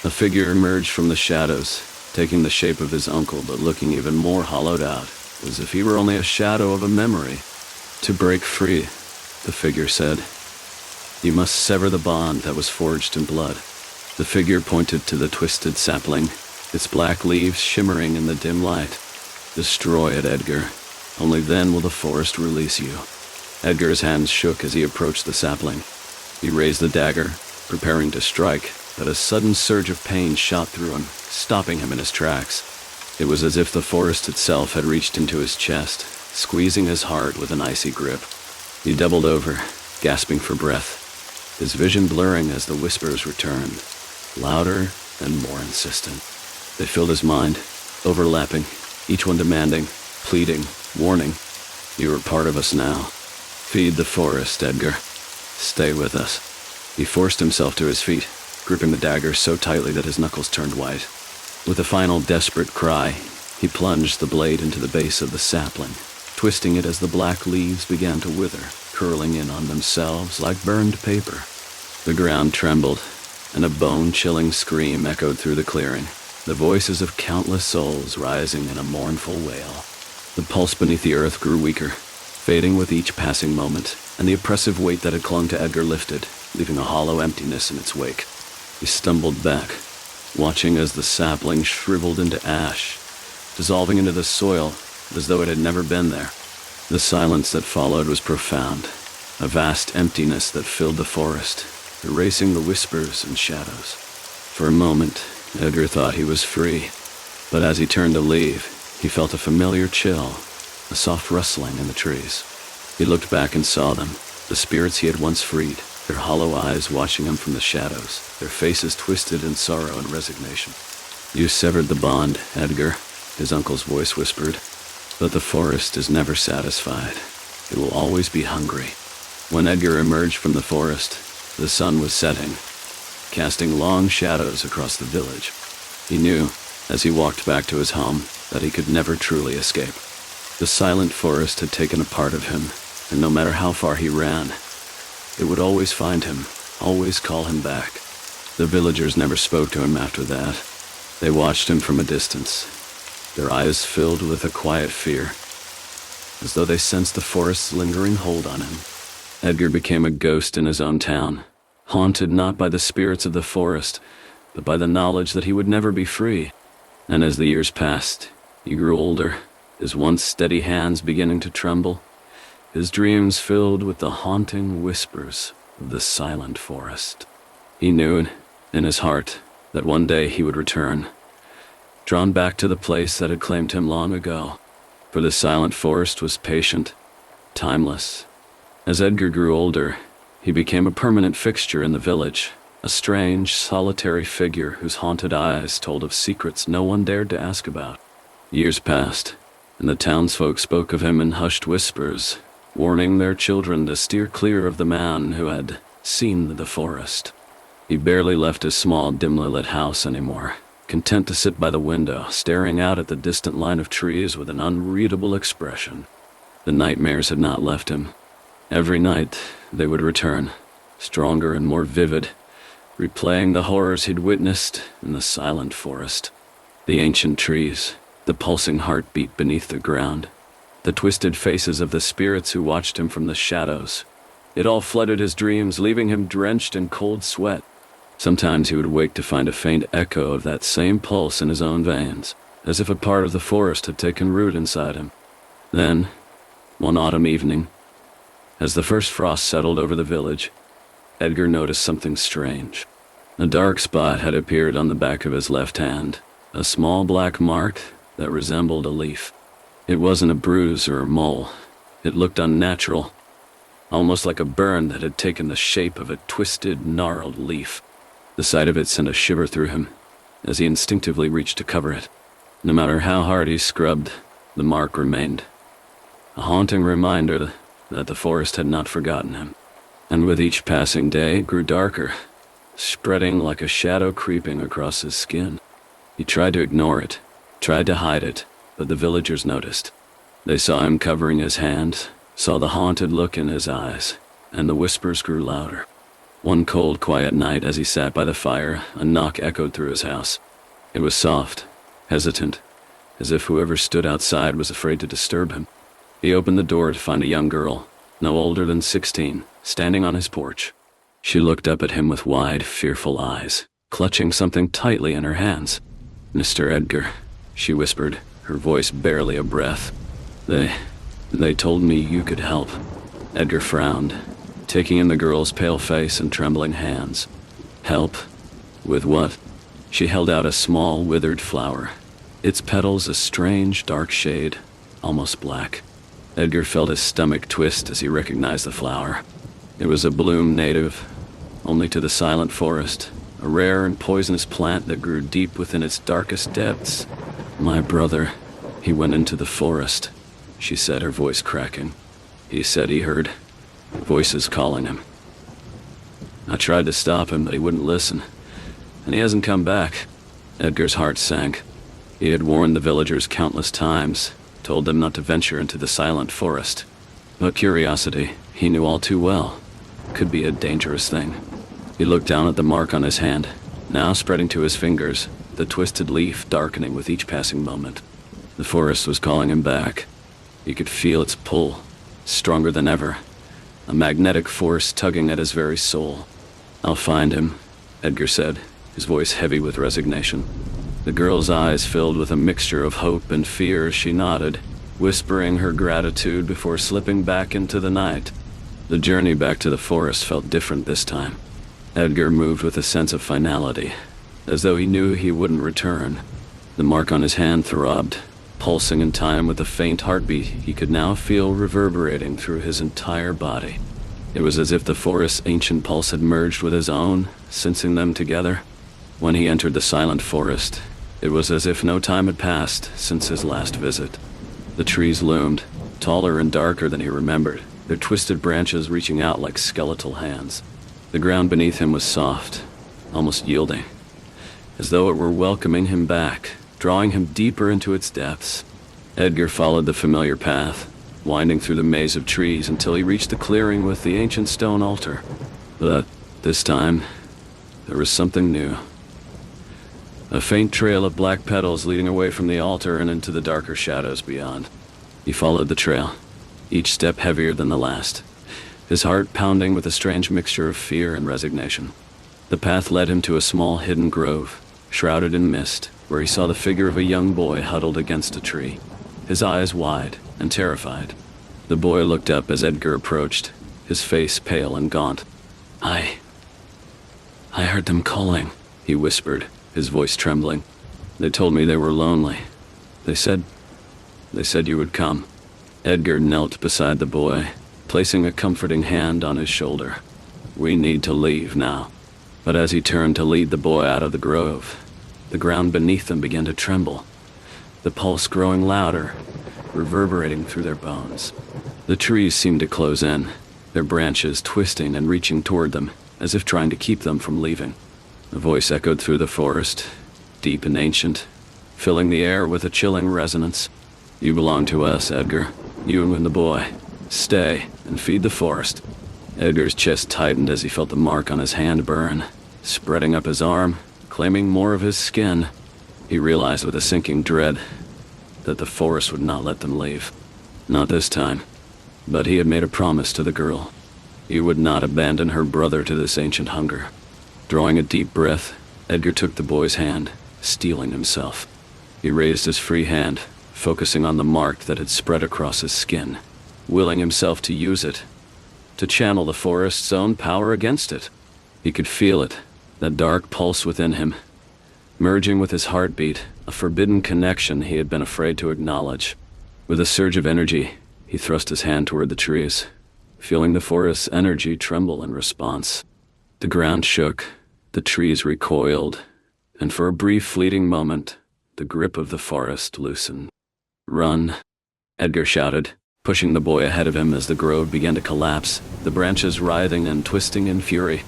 A figure emerged from the shadows, taking the shape of his uncle but looking even more hollowed out, as if he were only a shadow of a memory. "To break free," the figure said, "you must sever the bond that was forged in blood." The figure pointed to the twisted sapling, its black leaves shimmering in the dim light. "Destroy it, Edgar. Only then will the forest release you." Edgar's hands shook as he approached the sapling. He raised the dagger, preparing to strike, but a sudden surge of pain shot through him, stopping him in his tracks. It was as if the forest itself had reached into his chest, squeezing his heart with an icy grip. He doubled over, gasping for breath, his vision blurring as the whispers returned, louder and more insistent. They filled his mind, overlapping, each one demanding, pleading, warning. "You are part of us now. Feed the forest, Edgar. Stay with us." He forced himself to his feet, gripping the dagger so tightly that his knuckles turned white. With a final desperate cry, he plunged the blade into the base of the sapling, twisting it as the black leaves began to wither, curling in on themselves like burned paper. The ground trembled, and a bone-chilling scream echoed through the clearing, the voices of countless souls rising in a mournful wail. The pulse beneath the earth grew weaker, fading with each passing moment, and the oppressive weight that had clung to Edgar lifted, leaving a hollow emptiness in its wake. He stumbled back, watching as the sapling shriveled into ash, dissolving into the soil as though it had never been there. The silence that followed was profound, a vast emptiness that filled the forest, erasing the whispers and shadows. For a moment, Edgar thought he was free, but as he turned to leave, he felt a familiar chill, a soft rustling in the trees. He looked back and saw them, the spirits he had once freed, their hollow eyes watching him from the shadows, their faces twisted in sorrow and resignation. "You severed the bond, Edgar," his uncle's voice whispered, "but the forest is never satisfied. It will always be hungry." When Edgar emerged from the forest, the sun was setting, casting long shadows across the village. He knew, as he walked back to his home, that he could never truly escape. The silent forest had taken a part of him, and no matter how far he ran, it would always find him, always call him back. The villagers never spoke to him after that. They watched him from a distance, their eyes filled with a quiet fear, as though they sensed the forest's lingering hold on him. Edgar became a ghost in his own town, haunted not by the spirits of the forest, but by the knowledge that he would never be free. And as the years passed, he grew older, his once steady hands beginning to tremble, his dreams filled with the haunting whispers of the silent forest. He knew, in his heart, that one day he would return, drawn back to the place that had claimed him long ago, for the silent forest was patient, timeless. As Edgar grew older, he became a permanent fixture in the village, a strange, solitary figure whose haunted eyes told of secrets no one dared to ask about. Years passed, and the townsfolk spoke of him in hushed whispers, warning their children to steer clear of the man who had seen the forest. He barely left his small, dimly lit house anymore, content to sit by the window, staring out at the distant line of trees with an unreadable expression. The nightmares had not left him. Every night, they would return, stronger and more vivid, replaying the horrors he'd witnessed in the silent forest. The ancient trees, the pulsing heartbeat beneath the ground, the twisted faces of the spirits who watched him from the shadows. It all flooded his dreams, leaving him drenched in cold sweat. Sometimes he would wake to find a faint echo of that same pulse in his own veins, as if a part of the forest had taken root inside him. Then, one autumn evening, as the first frost settled over the village, Edgar noticed something strange. A dark spot had appeared on the back of his left hand, a small black mark that resembled a leaf. It wasn't a bruise or a mole. It looked unnatural, almost like a burn that had taken the shape of a twisted, gnarled leaf. The sight of it sent a shiver through him, as he instinctively reached to cover it. No matter how hard he scrubbed, the mark remained. A haunting reminder that the forest had not forgotten him. And with each passing day, it grew darker, spreading like a shadow creeping across his skin. He tried to ignore it, tried to hide it, but the villagers noticed. They saw him covering his hands, saw the haunted look in his eyes, and the whispers grew louder. One cold, quiet night, as he sat by the fire, a knock echoed through his house. It was soft, hesitant, as if whoever stood outside was afraid to disturb him. He opened the door to find a young girl, no older than 16, standing on his porch. She looked up at him with wide, fearful eyes, clutching something tightly in her hands. "Mr. Edgar," she whispered, her voice barely a breath. They told me you could help." Edgar frowned, taking in the girl's pale face and trembling hands. "Help? With what?" She held out a small, withered flower, its petals a strange, dark shade, almost black. Edgar felt his stomach twist as he recognized the flower. It was a bloom native only to the silent forest, a rare and poisonous plant that grew deep within its darkest depths. "My brother, he went into the forest," she said, her voice cracking. "He said he heard voices calling him. I tried to stop him, but he wouldn't listen, and he hasn't come back." Edgar's heart sank. He had warned the villagers countless times, told them not to venture into the silent forest. But curiosity, he knew all too well, could be a dangerous thing. He looked down at the mark on his hand, now spreading to his fingers, the twisted leaf darkening with each passing moment. The forest was calling him back. He could feel its pull, stronger than ever, a magnetic force tugging at his very soul. "I'll find him," Edgar said, his voice heavy with resignation. The girl's eyes filled with a mixture of hope and fear as she nodded, whispering her gratitude before slipping back into the night. The journey back to the forest felt different this time. Edgar moved with a sense of finality, as though he knew he wouldn't return. The mark on his hand throbbed, pulsing in time with a faint heartbeat he could now feel reverberating through his entire body. It was as if the forest's ancient pulse had merged with his own, sensing them together. When he entered the silent forest, it was as if no time had passed since his last visit. The trees loomed, taller and darker than he remembered, their twisted branches reaching out like skeletal hands. The ground beneath him was soft, almost yielding, as though it were welcoming him back, drawing him deeper into its depths. Edgar followed the familiar path, winding through the maze of trees until he reached the clearing with the ancient stone altar. But this time, there was something new. A faint trail of black petals leading away from the altar and into the darker shadows beyond. He followed the trail, each step heavier than the last, his heart pounding with a strange mixture of fear and resignation. The path led him to a small hidden grove, shrouded in mist, where he saw the figure of a young boy huddled against a tree, his eyes wide and terrified. The boy looked up as Edgar approached, his face pale and gaunt. I heard them calling," he whispered, his voice trembling. "They told me they were lonely. They said you would come." Edgar knelt beside the boy, placing a comforting hand on his shoulder. "We need to leave now." But as he turned to lead the boy out of the grove, the ground beneath them began to tremble, the pulse growing louder, reverberating through their bones. The trees seemed to close in, their branches twisting and reaching toward them, as if trying to keep them from leaving. A voice echoed through the forest, deep and ancient, filling the air with a chilling resonance. "You belong to us, Edgar. You and the boy. Stay and feed the forest." Edgar's chest tightened as he felt the mark on his hand burn, spreading up his arm, claiming more of his skin. He realized with a sinking dread that the forest would not let them leave. Not this time. But he had made a promise to the girl. He would not abandon her brother to this ancient hunger. Drawing a deep breath, Edgar took the boy's hand, steeling himself. He raised his free hand, focusing on the mark that had spread across his skin, willing himself to use it, to channel the forest's own power against it. He could feel it, that dark pulse within him, merging with his heartbeat, a forbidden connection he had been afraid to acknowledge. With a surge of energy, he thrust his hand toward the trees, feeling the forest's energy tremble in response. The ground shook, the trees recoiled, and for a brief fleeting moment, the grip of the forest loosened. "Run," Edgar shouted, pushing the boy ahead of him as the grove began to collapse, the branches writhing and twisting in fury.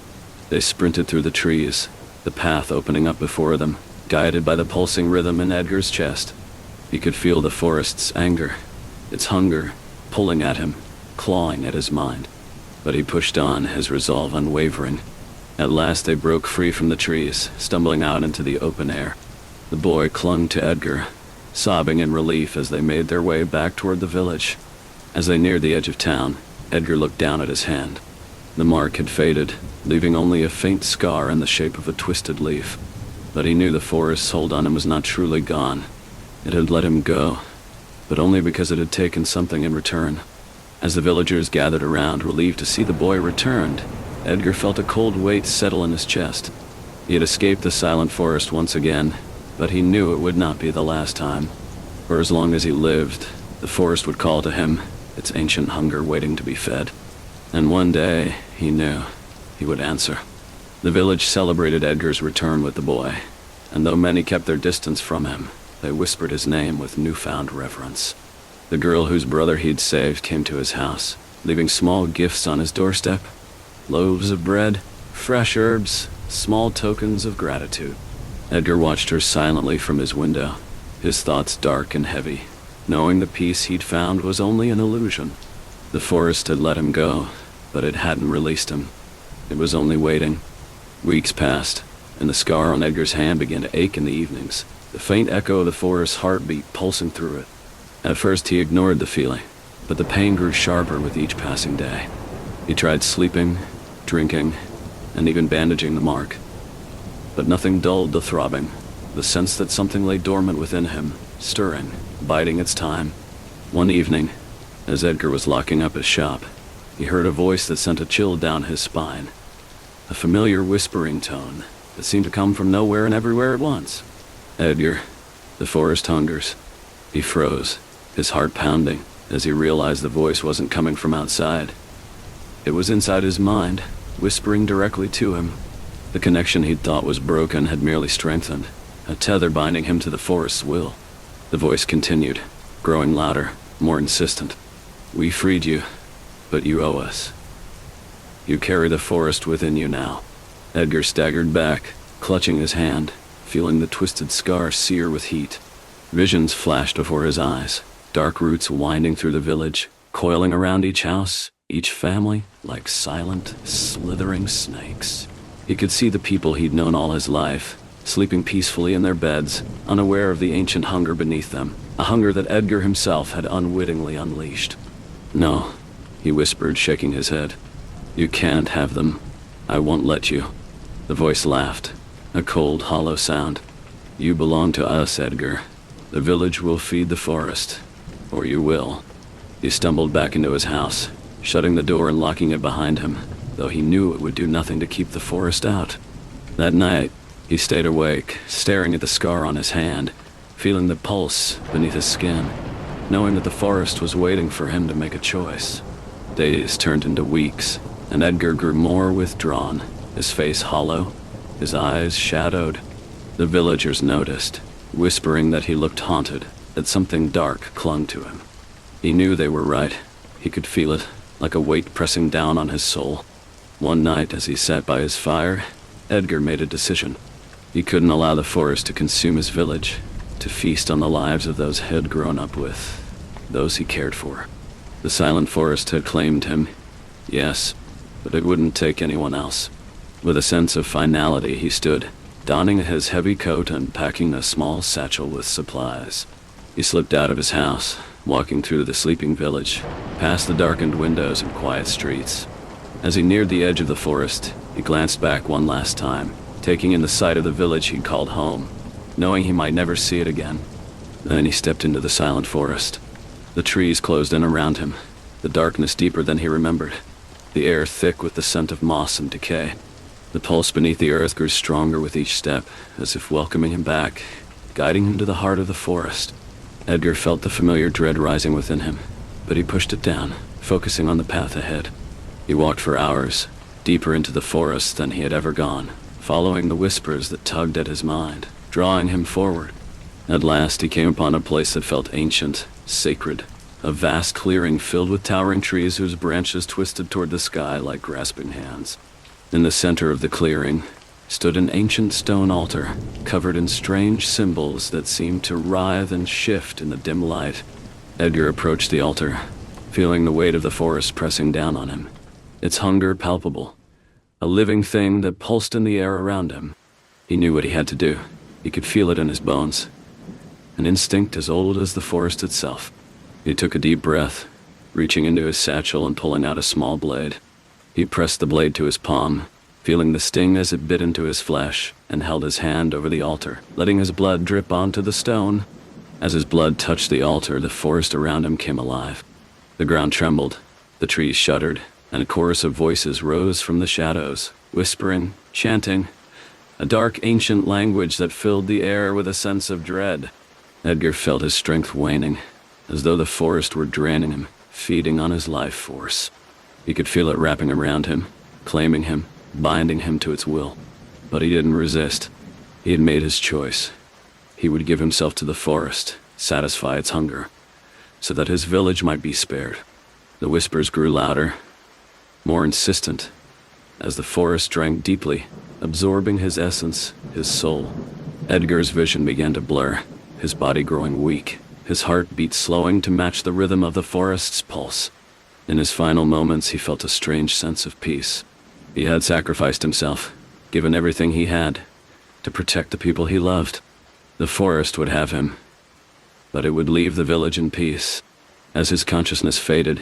They sprinted through the trees, the path opening up before them, guided by the pulsing rhythm in Edgar's chest. He could feel the forest's anger, its hunger, pulling at him, clawing at his mind. But he pushed on, his resolve unwavering. At last they broke free from the trees, stumbling out into the open air. The boy clung to Edgar, sobbing in relief as they made their way back toward the village. As they neared the edge of town, Edgar looked down at his hand. The mark had faded, leaving only a faint scar in the shape of a twisted leaf. But he knew the forest's hold on him was not truly gone. It had let him go, but only because it had taken something in return. As the villagers gathered around, relieved to see the boy returned, Edgar felt a cold weight settle in his chest. He had escaped the silent forest once again, but he knew it would not be the last time. For as long as he lived, the forest would call to him, its ancient hunger waiting to be fed. And one day, he knew, he would answer. The village celebrated Edgar's return with the boy, and though many kept their distance from him, they whispered his name with newfound reverence. The girl whose brother he'd saved came to his house, leaving small gifts on his doorstep. Loaves of bread, fresh herbs, small tokens of gratitude. Edgar watched her silently from his window, his thoughts dark and heavy, knowing the peace he'd found was only an illusion. The forest had let him go, but it hadn't released him. It was only waiting. Weeks passed, and the scar on Edgar's hand began to ache in the evenings, the faint echo of the forest's heartbeat pulsing through it. At first he ignored the feeling, but the pain grew sharper with each passing day. He tried sleeping, drinking, and even bandaging the mark. But nothing dulled the throbbing, the sense that something lay dormant within him, stirring, biding its time. One evening, as Edgar was locking up his shop, he heard a voice that sent a chill down his spine. A familiar whispering tone that seemed to come from nowhere and everywhere at once. "Edgar, the forest hungers." He froze, his heart pounding, as he realized the voice wasn't coming from outside. It was inside his mind, whispering directly to him. The connection he'd thought was broken had merely strengthened, a tether binding him to the forest's will. The voice continued, growing louder, more insistent. "We freed you, but you owe us. You carry the forest within you now." Edgar staggered back, clutching his hand, feeling the twisted scar sear with heat. Visions flashed before his eyes, dark roots winding through the village, coiling around each house, each family, like silent, slithering snakes. He could see the people he'd known all his life, sleeping peacefully in their beds, unaware of the ancient hunger beneath them, a hunger that Edgar himself had unwittingly unleashed. "No," he whispered, shaking his head. "You can't have them. I won't let you." The voice laughed, a cold, hollow sound. "You belong to us, Edgar. The village will feed the forest, or you will." He stumbled back into his house, shutting the door and locking it behind him, though he knew it would do nothing to keep the forest out. That night, he stayed awake, staring at the scar on his hand, feeling the pulse beneath his skin, knowing that the forest was waiting for him to make a choice. Days turned into weeks, and Edgar grew more withdrawn, his face hollow, his eyes shadowed. The villagers noticed, whispering that he looked haunted, that something dark clung to him. He knew they were right. He could feel it, like a weight pressing down on his soul. One night, as he sat by his fire, Edgar made a decision. He couldn't allow the forest to consume his village, to feast on the lives of those he'd grown up with, those he cared for. The silent forest had claimed him, yes, but it wouldn't take anyone else. With a sense of finality, he stood, donning his heavy coat and packing a small satchel with supplies. He slipped out of his house, walking through the sleeping village, past the darkened windows and quiet streets. As he neared the edge of the forest, he glanced back one last time, taking in the sight of the village he'd called home, knowing he might never see it again. Then he stepped into the silent forest. The trees closed in around him, the darkness deeper than he remembered, the air thick with the scent of moss and decay. The pulse beneath the earth grew stronger with each step, as if welcoming him back, guiding him to the heart of the forest. Edgar felt the familiar dread rising within him, but he pushed it down, focusing on the path ahead. He walked for hours, deeper into the forest than he had ever gone, following the whispers that tugged at his mind, drawing him forward. At last he came upon a place that felt ancient, sacred, a vast clearing filled with towering trees whose branches twisted toward the sky like grasping hands. In the center of the clearing stood an ancient stone altar, covered in strange symbols that seemed to writhe and shift in the dim light. Edgar approached the altar, feeling the weight of the forest pressing down on him, its hunger palpable, a living thing that pulsed in the air around him. He knew what he had to do. He could feel it in his bones, an instinct as old as the forest itself. He took a deep breath, reaching into his satchel and pulling out a small blade. He pressed the blade to his palm, feeling the sting as it bit into his flesh, and held his hand over the altar, letting his blood drip onto the stone. As his blood touched the altar, the forest around him came alive. The ground trembled, the trees shuddered, and a chorus of voices rose from the shadows, whispering, chanting, a dark ancient language that filled the air with a sense of dread. Edgar felt his strength waning, as though the forest were draining him, feeding on his life force. He could feel it wrapping around him, claiming him, binding him to its will. But he didn't resist. He had made his choice. He would give himself to the forest, satisfy its hunger, so that his village might be spared. The whispers grew louder, more insistent, as the forest drank deeply, absorbing his essence, his soul. Edgar's vision began to blur, his body growing weak, his heartbeat slowing to match the rhythm of the forest's pulse. In his final moments, he felt a strange sense of peace. He had sacrificed himself, given everything he had, to protect the people he loved. The forest would have him, but it would leave the village in peace. As his consciousness faded,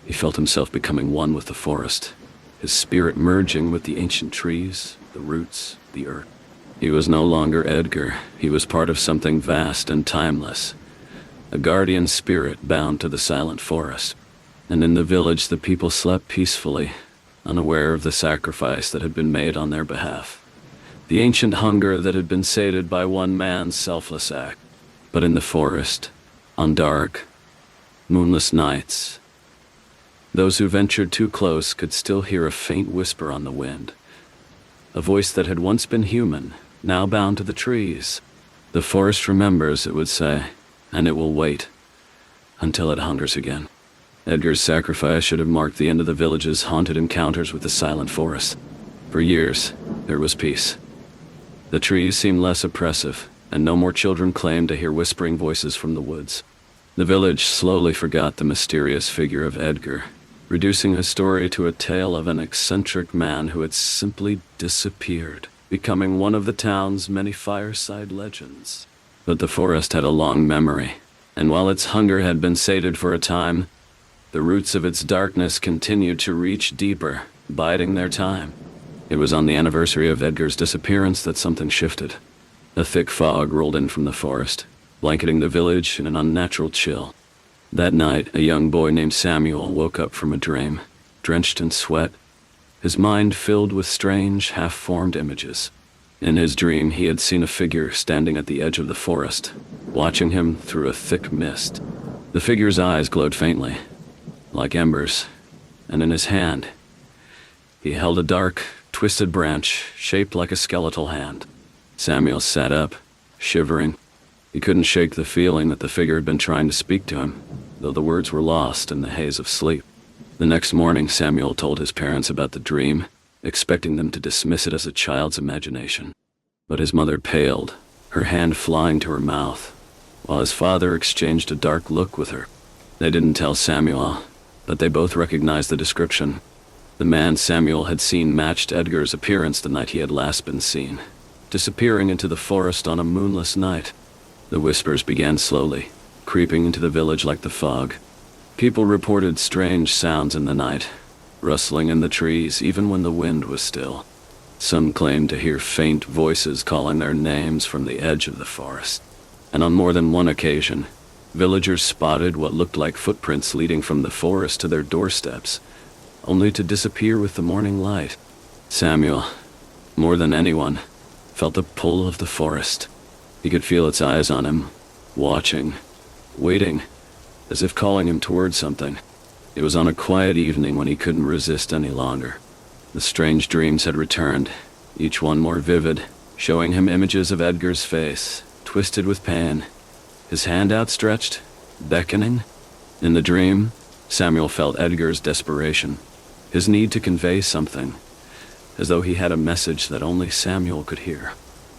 he felt himself becoming one with the forest, his spirit merging with the ancient trees, the roots, the earth. He was no longer Edgar. He was part of something vast and timeless, a guardian spirit bound to the silent forest. And in the village, the people slept peacefully, unaware of the sacrifice that had been made on their behalf, the ancient hunger that had been sated by one man's selfless act. But in the forest, on dark, moonless nights, those who ventured too close could still hear a faint whisper on the wind, a voice that had once been human, now bound to the trees. The forest remembers, it would say, and it will wait until it hungers again. Edgar's sacrifice should have marked the end of the village's haunted encounters with the silent forest. For years, there was peace. The trees seemed less oppressive, and no more children claimed to hear whispering voices from the woods. The village slowly forgot the mysterious figure of Edgar, reducing his story to a tale of an eccentric man who had simply disappeared, becoming one of the town's many fireside legends. But the forest had a long memory, and while its hunger had been sated for a time, the roots of its darkness continued to reach deeper, biding their time. It was on the anniversary of Edgar's disappearance that something shifted. A thick fog rolled in from the forest, blanketing the village in an unnatural chill. That night, a young boy named Samuel woke up from a dream, drenched in sweat, his mind filled with strange, half-formed images. In his dream, he had seen a figure standing at the edge of the forest, watching him through a thick mist. The figure's eyes glowed faintly, like embers, and in his hand, he held a dark, twisted branch shaped like a skeletal hand. Samuel sat up, shivering. He couldn't shake the feeling that the figure had been trying to speak to him, though the words were lost in the haze of sleep. The next morning, Samuel told his parents about the dream, expecting them to dismiss it as a child's imagination. But his mother paled, her hand flying to her mouth, while his father exchanged a dark look with her. They didn't tell Samuel, but they both recognized the description. The man Samuel had seen matched Edgar's appearance the night he had last been seen, disappearing into the forest on a moonless night. The whispers began slowly, creeping into the village like the fog. People reported strange sounds in the night, rustling in the trees even when the wind was still. Some claimed to hear faint voices calling their names from the edge of the forest. And on more than one occasion, villagers spotted what looked like footprints leading from the forest to their doorsteps, only to disappear with the morning light. Samuel, more than anyone, felt the pull of the forest. He could feel its eyes on him, watching, waiting, as if calling him towards something. It was on a quiet evening when he couldn't resist any longer. The strange dreams had returned, each one more vivid, showing him images of Edgar's face, twisted with pain, his hand outstretched, beckoning. In the dream, Samuel felt Edgar's desperation, his need to convey something, as though he had a message that only Samuel could hear.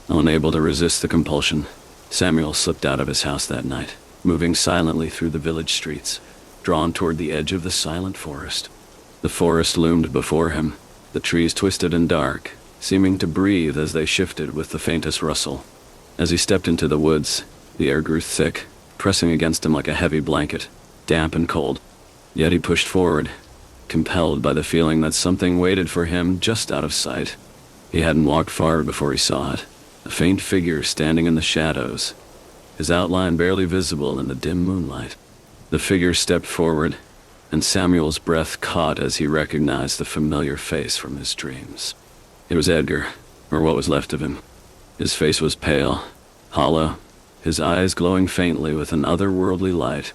Unable to resist the compulsion, Samuel slipped out of his house that night, moving silently through the village streets, drawn toward the edge of the silent forest. The forest loomed before him, the trees twisted and dark, seeming to breathe as they shifted with the faintest rustle. As he stepped into the woods, the air grew thick, pressing against him like a heavy blanket, damp and cold. Yet he pushed forward, compelled by the feeling that something waited for him just out of sight. He hadn't walked far before he saw it, a faint figure standing in the shadows, his outline barely visible in the dim moonlight. The figure stepped forward, and Samuel's breath caught as he recognized the familiar face from his dreams. It was Edgar, or what was left of him. His face was pale, hollow, his eyes glowing faintly with an otherworldly light.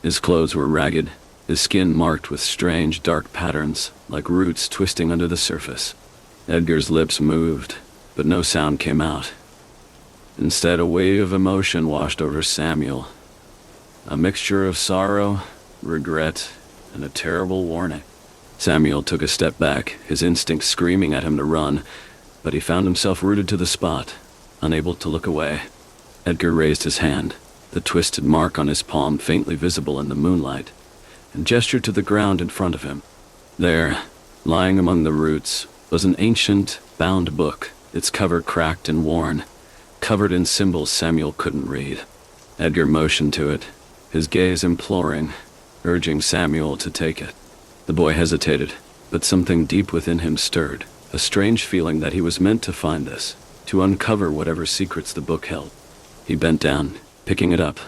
His clothes were ragged, his skin marked with strange dark patterns, like roots twisting under the surface. Edgar's lips moved, but no sound came out. Instead, a wave of emotion washed over Samuel, a mixture of sorrow, regret, and a terrible warning. Samuel took a step back, his instincts screaming at him to run, but he found himself rooted to the spot, unable to look away. Edgar raised his hand, the twisted mark on his palm faintly visible in the moonlight, and gestured to the ground in front of him. There, lying among the roots, was an ancient, bound book, its cover cracked and worn, covered in symbols Samuel couldn't read. Edgar motioned to it, his gaze imploring, urging Samuel to take it. The boy hesitated, but something deep within him stirred, a strange feeling that he was meant to find this, to uncover whatever secrets the book held. He bent down, picking it up,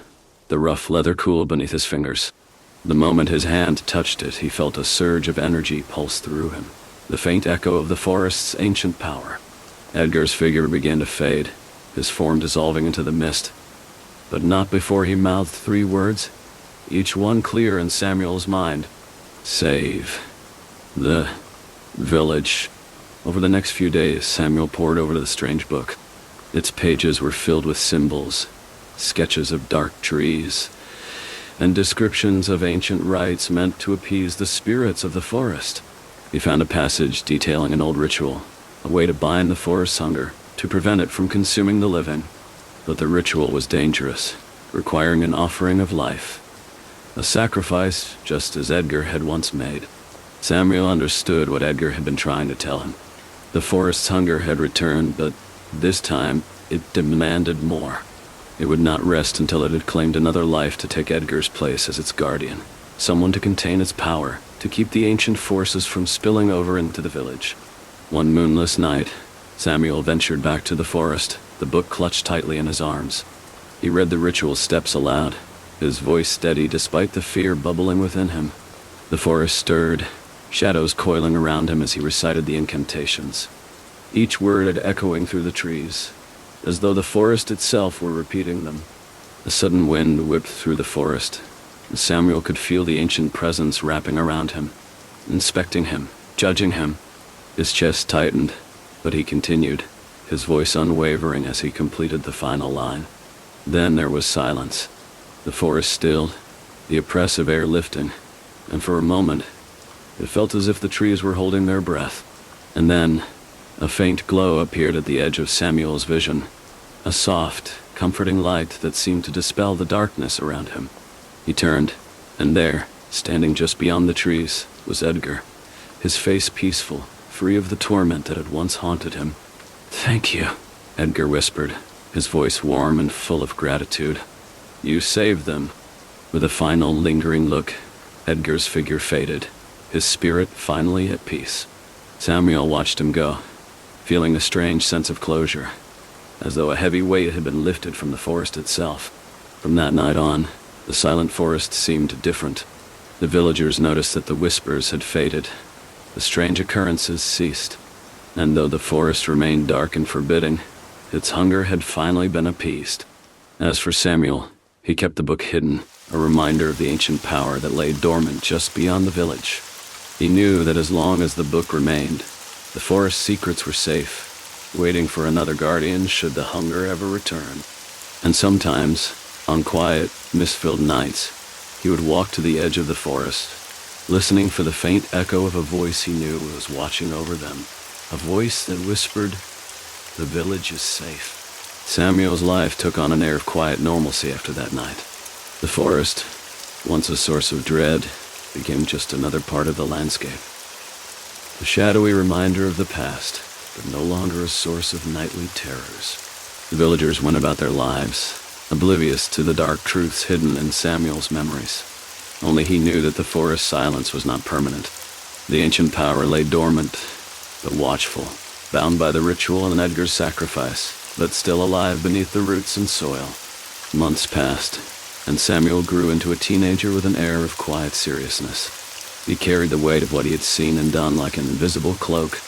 the rough leather cool beneath his fingers. The moment his hand touched it, he felt a surge of energy pulse through him, the faint echo of the forest's ancient power. Edgar's figure began to fade, his form dissolving into the mist, but not before he mouthed 3 words, each one clear in Samuel's mind. Save the village. Over the next few days, Samuel pored over the strange book. Its pages were filled with symbols, sketches of dark trees, and descriptions of ancient rites meant to appease the spirits of the forest. He found a passage detailing an old ritual, a way to bind the forest's hunger, to prevent it from consuming the living. But the ritual was dangerous, requiring an offering of life, a sacrifice just as Edgar had once made. Samuel understood what Edgar had been trying to tell him. The forest's hunger had returned, but this time it demanded more. It would not rest until it had claimed another life to take Edgar's place as its guardian, someone to contain its power, to keep the ancient forces from spilling over into the village. One moonless night, Samuel ventured back to the forest, the book clutched tightly in his arms. He read the ritual steps aloud, his voice steady despite the fear bubbling within him. The forest stirred, shadows coiling around him as he recited the incantations, each word echoing through the trees, as though the forest itself were repeating them. A sudden wind whipped through the forest, and Samuel could feel the ancient presence wrapping around him, inspecting him, judging him. His chest tightened, but he continued, his voice unwavering as he completed the final line. Then there was silence. The forest stilled, the oppressive air lifting, and for a moment, it felt as if the trees were holding their breath. And then, a faint glow appeared at the edge of Samuel's vision, a soft, comforting light that seemed to dispel the darkness around him. He turned, and there, standing just beyond the trees, was Edgar, his face peaceful, free of the torment that had once haunted him. "Thank you," Edgar whispered, his voice warm and full of gratitude. "You saved them." With a final lingering look, Edgar's figure faded, his spirit finally at peace. Samuel watched him go, feeling a strange sense of closure, as though a heavy weight had been lifted from the forest itself. From that night on, the silent forest seemed different. The villagers noticed that the whispers had faded, the strange occurrences ceased, and though the forest remained dark and forbidding, its hunger had finally been appeased. As for Samuel, he kept the book hidden, a reminder of the ancient power that lay dormant just beyond the village. He knew that as long as the book remained, the forest's secrets were safe, waiting for another guardian should the hunger ever return. And sometimes, on quiet, mist-filled nights, he would walk to the edge of the forest, listening for the faint echo of a voice he knew was watching over them, a voice that whispered, "The village is safe." Samuel's life took on an air of quiet normalcy after that night. The forest, once a source of dread, became just another part of the landscape. A shadowy reminder of the past, but no longer a source of nightly terrors. The villagers went about their lives, oblivious to the dark truths hidden in Samuel's memories. Only he knew that the forest's silence was not permanent. The ancient power lay dormant, but watchful, bound by the ritual and Edgar's sacrifice, but still alive beneath the roots and soil. Months passed, and Samuel grew into a teenager with an air of quiet seriousness. He carried the weight of what he had seen and done like an invisible cloak.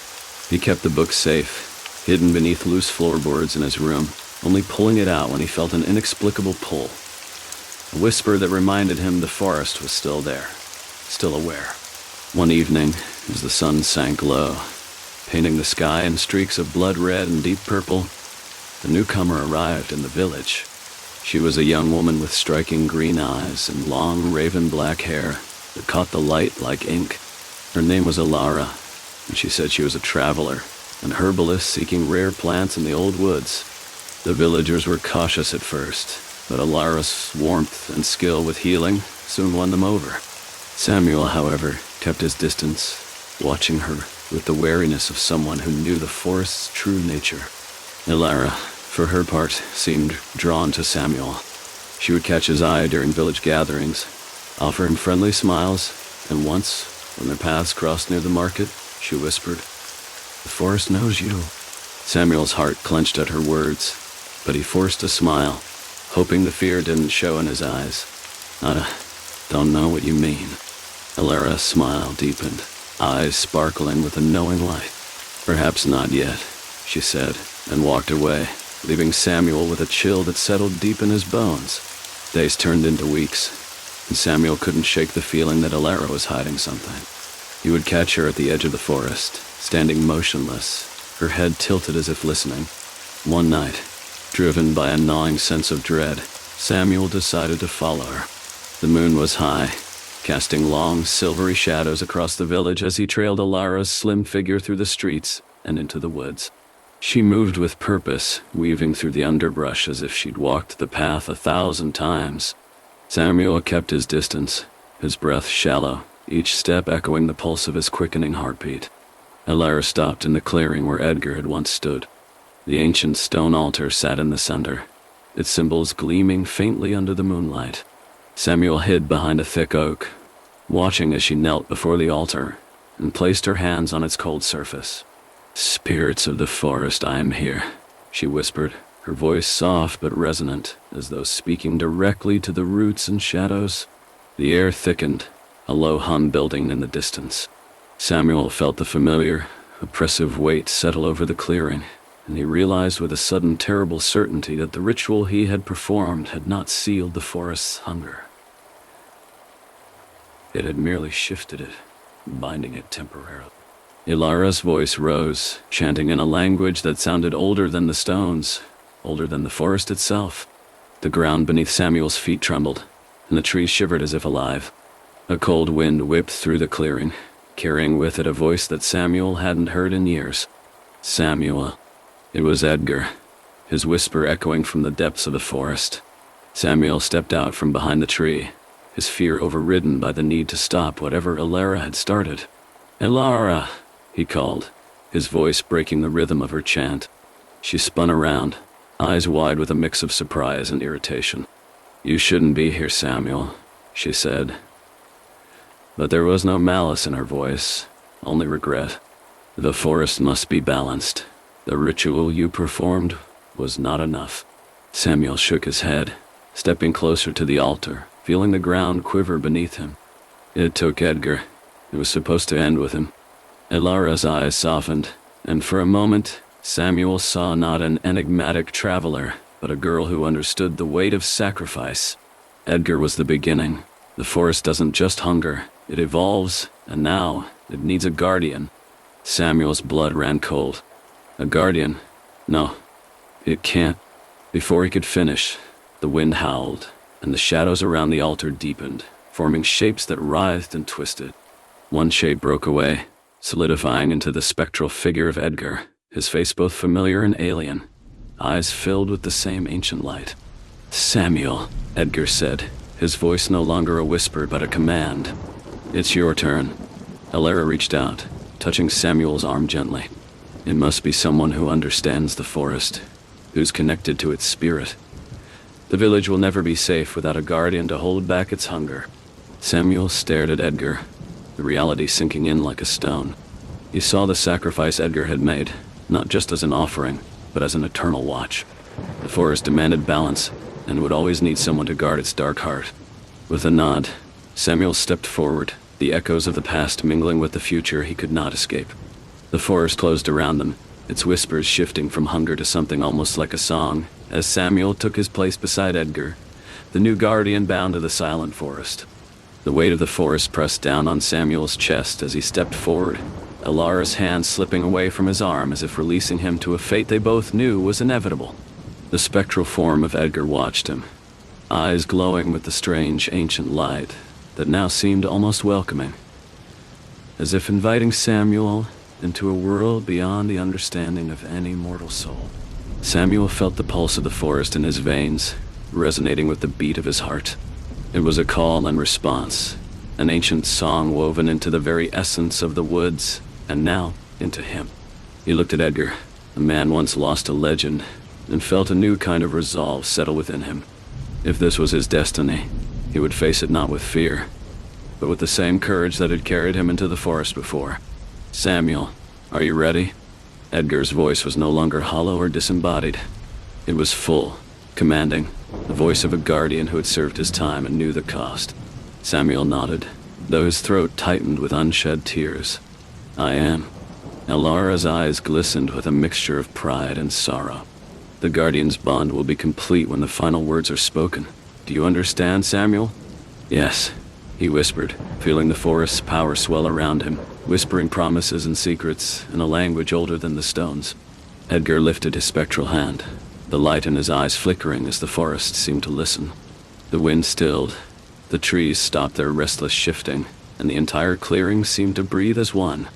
He kept the book safe, hidden beneath loose floorboards in his room, only pulling it out when he felt an inexplicable pull. A whisper that reminded him the forest was still there, still aware. One evening, as the sun sank low, painting the sky in streaks of blood red and deep purple, the newcomer arrived in the village. She was a young woman with striking green eyes and long raven black hair that caught the light like ink. Her name was Alara, and she said she was a traveler, an herbalist seeking rare plants in the old woods. The villagers were cautious at first, but Alara's warmth and skill with healing soon won them over. Samuel, however, kept his distance, watching her with the wariness of someone who knew the forest's true nature. Alara, for her part, seemed drawn to Samuel. She would catch his eye during village gatherings, offer him friendly smiles, and once, when their paths crossed near the market, she whispered, "The forest knows you." Samuel's heart clenched at her words, but he forced a smile, hoping the fear didn't show in his eyes. "I don't know what you mean." Alara's smile deepened, eyes sparkling with a knowing light. "Perhaps not yet," she said, and walked away, leaving Samuel with a chill that settled deep in his bones. Days turned into weeks, and Samuel couldn't shake the feeling that Alara was hiding something. He would catch her at the edge of the forest, standing motionless, her head tilted as if listening. One night, driven by a gnawing sense of dread, Samuel decided to follow her. The moon was high, casting long, silvery shadows across the village as he trailed Alara's slim figure through the streets and into the woods. She moved with purpose, weaving through the underbrush as if she'd walked the path 1,000 times. Samuel kept his distance, his breath shallow, each step echoing the pulse of his quickening heartbeat. Alara stopped in the clearing where Edgar had once stood. The ancient stone altar sat in the center, its symbols gleaming faintly under the moonlight. Samuel hid behind a thick oak, watching as she knelt before the altar and placed her hands on its cold surface. "Spirits of the forest, I am here," she whispered, her voice soft but resonant, as though speaking directly to the roots and shadows. The air thickened, a low hum building in the distance. Samuel felt the familiar, oppressive weight settle over the clearing, and he realized with a sudden terrible certainty that the ritual he had performed had not sealed the forest's hunger. It had merely shifted it, binding it temporarily. Ilara's voice rose, chanting in a language that sounded older than the stones, older than the forest itself. The ground beneath Samuel's feet trembled, and the trees shivered as if alive. A cold wind whipped through the clearing, carrying with it a voice that Samuel hadn't heard in years. "Samuel." It was Edgar, his whisper echoing from the depths of the forest. Samuel stepped out from behind the tree, his fear overridden by the need to stop whatever Alara had started. "Alara," he called, his voice breaking the rhythm of her chant. She spun around, eyes wide with a mix of surprise and irritation. "You shouldn't be here, Samuel," she said. But there was no malice in her voice, only regret. "The forest must be balanced. The ritual you performed was not enough." Samuel shook his head, stepping closer to the altar, feeling the ground quiver beneath him. It took Edgar. It was supposed to end with him. Ilara's eyes softened, and for a moment, Samuel saw not an enigmatic traveler, but a girl who understood the weight of sacrifice. Edgar was the beginning. The forest doesn't just hunger, it evolves, and now it needs a guardian. Samuel's blood ran cold. A guardian, No, it can't. Before he could finish, the wind howled, and the shadows around the altar deepened, forming shapes that writhed and twisted. One shape broke away, solidifying into the spectral figure of Edgar, his face both familiar and alien, eyes filled with the same ancient light. "Samuel," Edgar said, his voice no longer a whisper but a command. "It's your turn." Alara reached out, touching Samuel's arm gently. It must be someone who understands the forest, who's connected to its spirit. The village will never be safe without a guardian to hold back its hunger. Samuel stared at Edgar, the reality sinking in like a stone. He saw the sacrifice Edgar had made, not just as an offering, but as an eternal watch. The forest demanded balance, and would always need someone to guard its dark heart. With a nod, Samuel stepped forward, the echoes of the past mingling with the future he could not escape. The forest closed around them, its whispers shifting from hunger to something almost like a song, as Samuel took his place beside Edgar, the new guardian bound to the silent forest. The weight of the forest pressed down on Samuel's chest as he stepped forward, Alara's hand slipping away from his arm as if releasing him to a fate they both knew was inevitable. The spectral form of Edgar watched him, eyes glowing with the strange ancient light that now seemed almost welcoming, as if inviting Samuel into a world beyond the understanding of any mortal soul. Samuel felt the pulse of the forest in his veins, resonating with the beat of his heart. It was a call and response, an ancient song woven into the very essence of the woods, and now into him. He looked at Edgar, a man once lost to legend, and felt a new kind of resolve settle within him. If this was his destiny, he would face it not with fear, but with the same courage that had carried him into the forest before. "Samuel, are you ready?" Edgar's voice was no longer hollow or disembodied. It was full, commanding, the voice of a guardian who had served his time and knew the cost. Samuel nodded, though his throat tightened with unshed tears. "I am." Alara's eyes glistened with a mixture of pride and sorrow. "The guardian's bond will be complete when the final words are spoken. Do you understand, Samuel?" "Yes," he whispered, feeling the forest's power swell around him, whispering promises and secrets in a language older than the stones. Edgar lifted his spectral hand, the light in his eyes flickering as the forest seemed to listen. The wind stilled, the trees stopped their restless shifting, and the entire clearing seemed to breathe as one.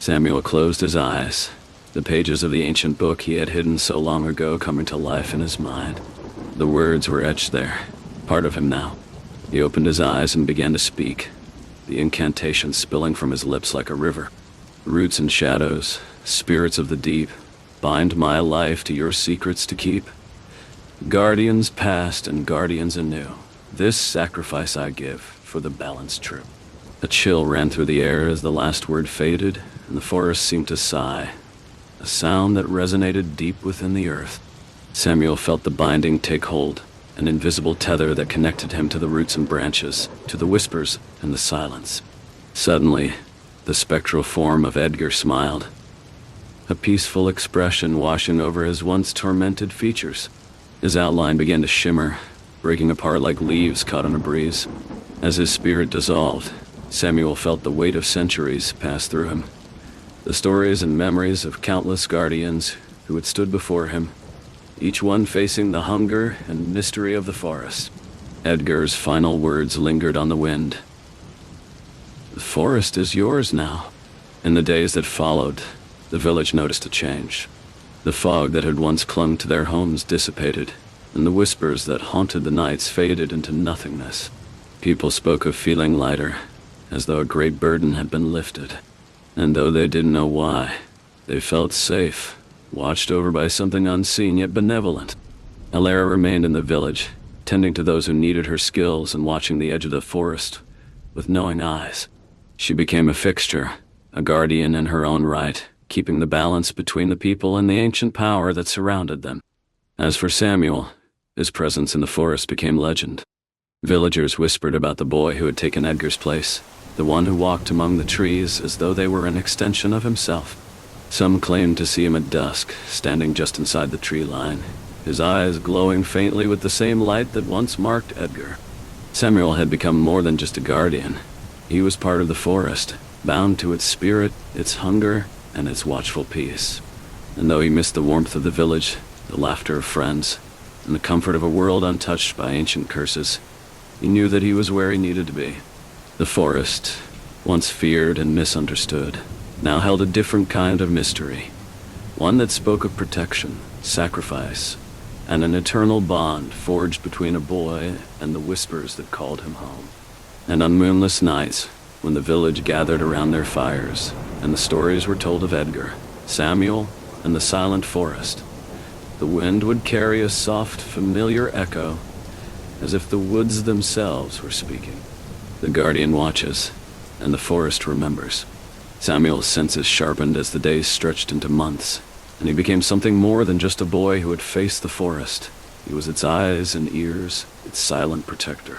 Samuel closed his eyes, the pages of the ancient book he had hidden so long ago coming to life in his mind. The words were etched there, part of him now. He opened his eyes and began to speak, the incantation spilling from his lips like a river. "Roots and shadows, spirits of the deep, bind my life to your secrets to keep. Guardians past and guardians anew, this sacrifice I give for the balance true." A chill ran through the air as the last word faded, and the forest seemed to sigh, a sound that resonated deep within the earth. Samuel felt the binding take hold, an invisible tether that connected him to the roots and branches, to the whispers and the silence. Suddenly, the spectral form of Edgar smiled, a peaceful expression washing over his once tormented features. His outline began to shimmer, breaking apart like leaves caught on a breeze. As his spirit dissolved, Samuel felt the weight of centuries pass through him, the stories and memories of countless guardians who had stood before him, each one facing the hunger and mystery of the forest. Edgar's final words lingered on the wind. "The forest is yours now." In the days that followed, the village noticed a change. The fog that had once clung to their homes dissipated, and the whispers that haunted the nights faded into nothingness. People spoke of feeling lighter, as though a great burden had been lifted. And though they didn't know why, they felt safe, watched over by something unseen yet benevolent. Alara remained in the village, tending to those who needed her skills and watching the edge of the forest with knowing eyes. She became a fixture, a guardian in her own right, keeping the balance between the people and the ancient power that surrounded them. As for Samuel, his presence in the forest became legend. Villagers whispered about the boy who had taken Edgar's place, the one who walked among the trees as though they were an extension of himself. Some claimed to see him at dusk, standing just inside the tree line, his eyes glowing faintly with the same light that once marked Edgar. Samuel had become more than just a guardian. He was part of the forest, bound to its spirit, its hunger, and its watchful peace. And though he missed the warmth of the village, the laughter of friends, and the comfort of a world untouched by ancient curses, he knew that he was where he needed to be. The forest, once feared and misunderstood, now held a different kind of mystery. One that spoke of protection, sacrifice, and an eternal bond forged between a boy and the whispers that called him home. And on moonless nights, when the village gathered around their fires, and the stories were told of Edgar, Samuel, and the silent forest, the wind would carry a soft, familiar echo, as if the woods themselves were speaking. The guardian watches, and the forest remembers. Samuel's senses sharpened as the days stretched into months, and he became something more than just a boy who had faced the forest. He was its eyes and ears, its silent protector.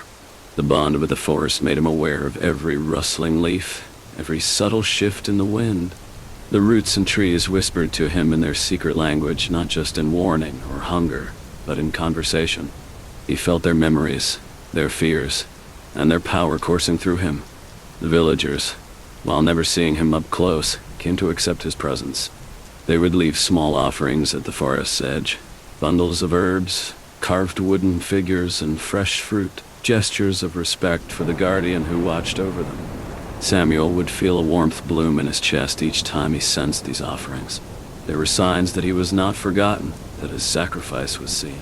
The bond with the forest made him aware of every rustling leaf, every subtle shift in the wind. The roots and trees whispered to him in their secret language, not just in warning or hunger, but in conversation. He felt their memories, their fears, and their power coursing through him. The villagers, while never seeing him up close, came to accept his presence. They would leave small offerings at the forest's edge, bundles of herbs, carved wooden figures, and fresh fruit, gestures of respect for the guardian who watched over them. Samuel would feel a warmth bloom in his chest each time he sensed these offerings. They were signs that he was not forgotten, that his sacrifice was seen.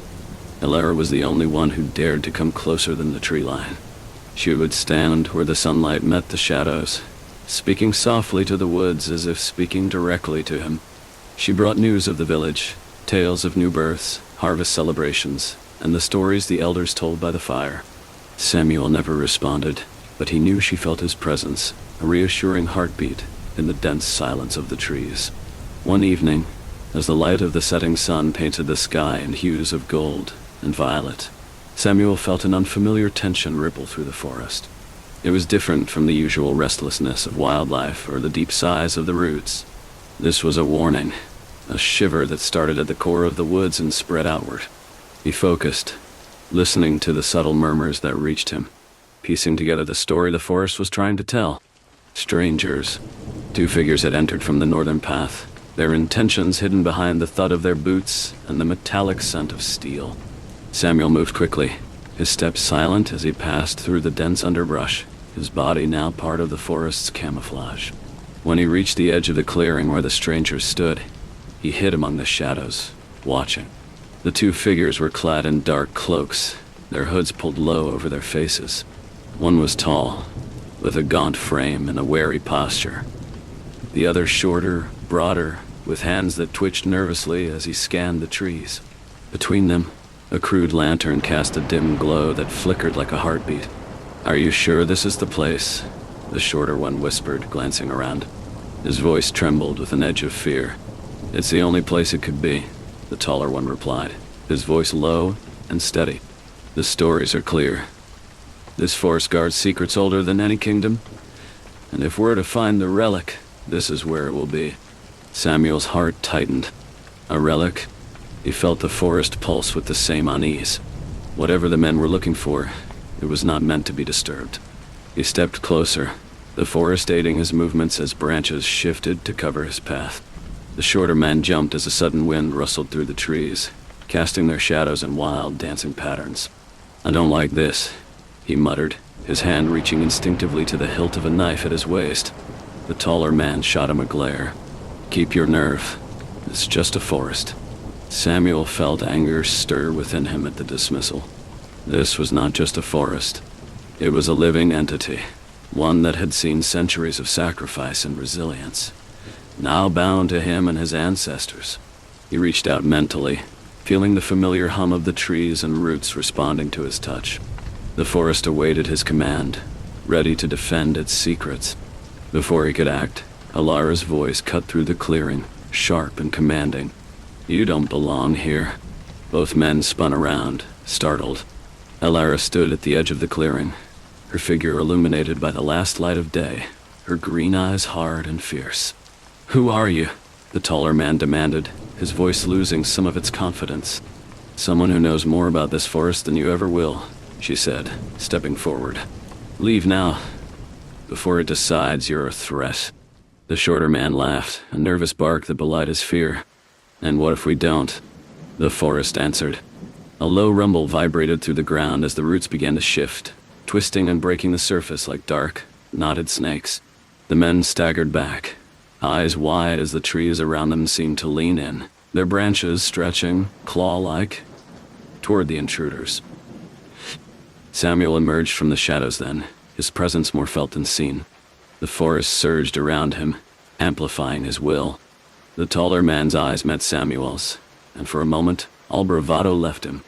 Elara was the only one who dared to come closer than the tree line. She would stand where the sunlight met the shadows, speaking softly to the woods as if speaking directly to him. She brought news of the village, tales of new births, harvest celebrations, and the stories the elders told by the fire. Samuel never responded, but he knew she felt his presence, a reassuring heartbeat in the dense silence of the trees. One evening, as the light of the setting sun painted the sky in hues of gold and violet, Samuel felt an unfamiliar tension ripple through the forest. It was different from the usual restlessness of wildlife or the deep sighs of the roots. This was a warning, a shiver that started at the core of the woods and spread outward. He focused, listening to the subtle murmurs that reached him, piecing together the story the forest was trying to tell. Strangers. Two figures had entered from the northern path, their intentions hidden behind the thud of their boots and the metallic scent of steel. Samuel moved quickly, his steps silent as he passed through the dense underbrush, his body now part of the forest's camouflage. When he reached the edge of the clearing where the strangers stood, he hid among the shadows, watching. The two figures were clad in dark cloaks, their hoods pulled low over their faces. One was tall, with a gaunt frame and a wary posture. The other shorter, broader, with hands that twitched nervously as he scanned the trees. Between them, a crude lantern cast a dim glow that flickered like a heartbeat. "Are you sure this is the place?" the shorter one whispered, glancing around. His voice trembled with an edge of fear. "It's the only place it could be," the taller one replied, his voice low and steady. "The stories are clear. This forest guards secrets older than any kingdom, and if we're to find the relic, this is where it will be." Samuel's heart tightened. A relic? He felt the forest pulse with the same unease. Whatever the men were looking for, it was not meant to be disturbed. He stepped closer, the forest aiding his movements as branches shifted to cover his path. The shorter man jumped as a sudden wind rustled through the trees, casting their shadows in wild, dancing patterns. "I don't like this," he muttered, his hand reaching instinctively to the hilt of a knife at his waist. The taller man shot him a glare. "Keep your nerve. It's just a forest." Samuel felt anger stir within him at the dismissal. This was not just a forest. It was a living entity, one that had seen centuries of sacrifice and resilience, now bound to him and his ancestors. He reached out mentally, feeling the familiar hum of the trees and roots responding to his touch. The forest awaited his command, ready to defend its secrets. Before he could act, Alara's voice cut through the clearing, sharp and commanding. "You don't belong here." Both men spun around, startled. Alara stood at the edge of the clearing, her figure illuminated by the last light of day, her green eyes hard and fierce. "Who are you?" the taller man demanded, his voice losing some of its confidence. "Someone who knows more about this forest than you ever will," she said, stepping forward. "Leave now, before it decides you're a threat." The shorter man laughed, a nervous bark that belied his fear. And what if we don't? The forest answered. A low rumble vibrated through the ground as the roots began to shift, twisting and breaking the surface like dark, knotted snakes. The men staggered back, eyes wide as the trees around them seemed to lean in, their branches stretching, claw-like, toward the intruders. Samuel emerged from the shadows then, his presence more felt than seen. The forest surged around him, amplifying his will. The taller man's eyes met Samuel's, and for a moment, all bravado left him.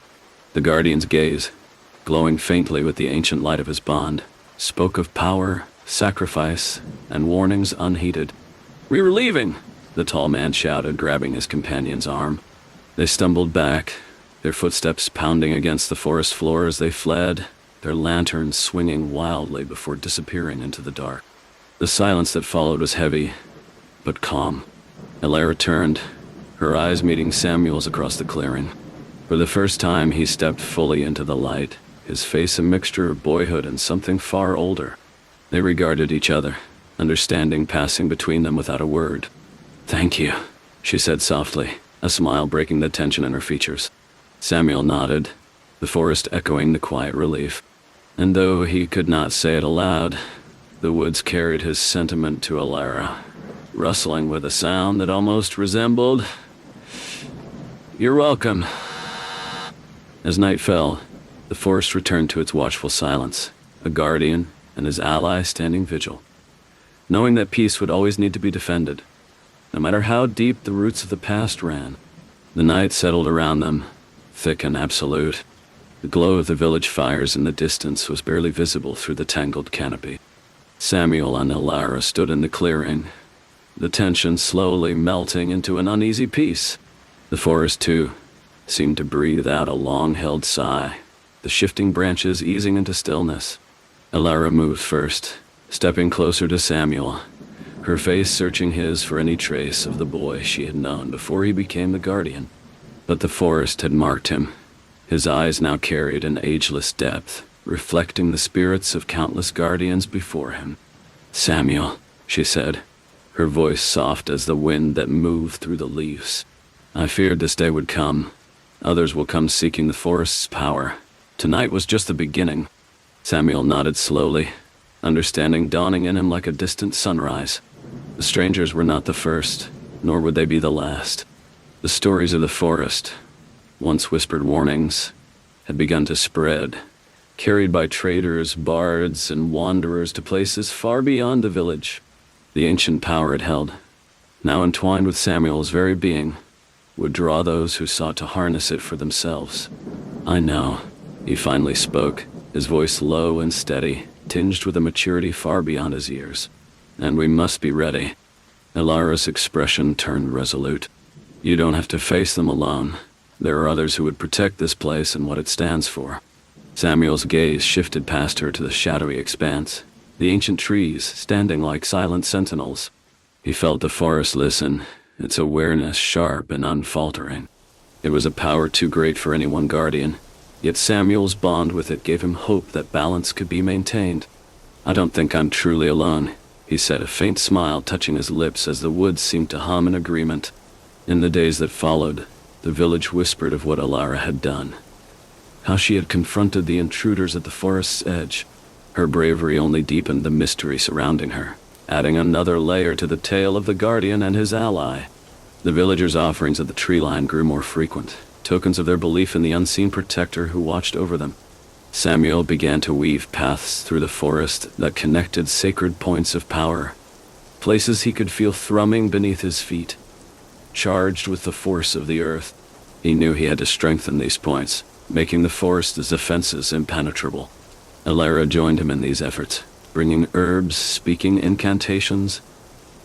The guardian's gaze, glowing faintly with the ancient light of his bond, spoke of power, sacrifice, and warnings unheeded. "We're leaving!" the tall man shouted, grabbing his companion's arm. They stumbled back, their footsteps pounding against the forest floor as they fled, their lanterns swinging wildly before disappearing into the dark. The silence that followed was heavy, but calm. Elara turned, her eyes meeting Samuel's across the clearing. For the first time, he stepped fully into the light, his face a mixture of boyhood and something far older. They regarded each other, understanding passing between them without a word. "Thank you," she said softly, a smile breaking the tension in her features. Samuel nodded, the forest echoing the quiet relief. And though he could not say it aloud, the woods carried his sentiment to Elara, rustling with a sound that almost resembled, "You're welcome." As night fell, the forest returned to its watchful silence, a guardian and his ally standing vigil, knowing that peace would always need to be defended, no matter how deep the roots of the past ran. The night settled around them, thick and absolute. The glow of the village fires in the distance was barely visible through the tangled canopy. Samuel and Elara stood in the clearing, the tension slowly melting into an uneasy peace. The forest, too, seemed to breathe out a long-held sigh, the shifting branches easing into stillness. Elara moved first, stepping closer to Samuel, her face searching his for any trace of the boy she had known before he became the guardian. But the forest had marked him. His eyes now carried an ageless depth, reflecting the spirits of countless guardians before him. "Samuel," she said, her voice soft as the wind that moved through the leaves. "I feared this day would come. Others will come seeking the forest's power. Tonight was just the beginning." Samuel nodded slowly, understanding dawning in him like a distant sunrise. The strangers were not the first, nor would they be the last. The stories of the forest, once whispered warnings, had begun to spread, carried by traders, bards, and wanderers to places far beyond the village. The ancient power it held, now entwined with Samuel's very being, would draw those who sought to harness it for themselves. "I know," he finally spoke, his voice low and steady, tinged with a maturity far beyond his years. "And we must be ready." Elara's expression turned resolute. "You don't have to face them alone. There are others who would protect this place and what it stands for." Samuel's gaze shifted past her to the shadowy expanse, the ancient trees standing like silent sentinels. He felt the forest listen, its awareness sharp and unfaltering. It was a power too great for any one guardian, yet Samuel's bond with it gave him hope that balance could be maintained. "I don't think I'm truly alone," he said, a faint smile touching his lips as the woods seemed to hum in agreement. In the days that followed, the village whispered of what Elara had done, how she had confronted the intruders at the forest's edge. Her bravery only deepened the mystery surrounding her, adding another layer to the tale of the guardian and his ally. The villagers' offerings at the tree line grew more frequent, tokens of their belief in the unseen protector who watched over them. Samuel began to weave paths through the forest that connected sacred points of power, places he could feel thrumming beneath his feet, charged with the force of the earth. He knew he had to strengthen these points, making the forest's defenses impenetrable. Elara joined him in these efforts, bringing herbs, speaking incantations,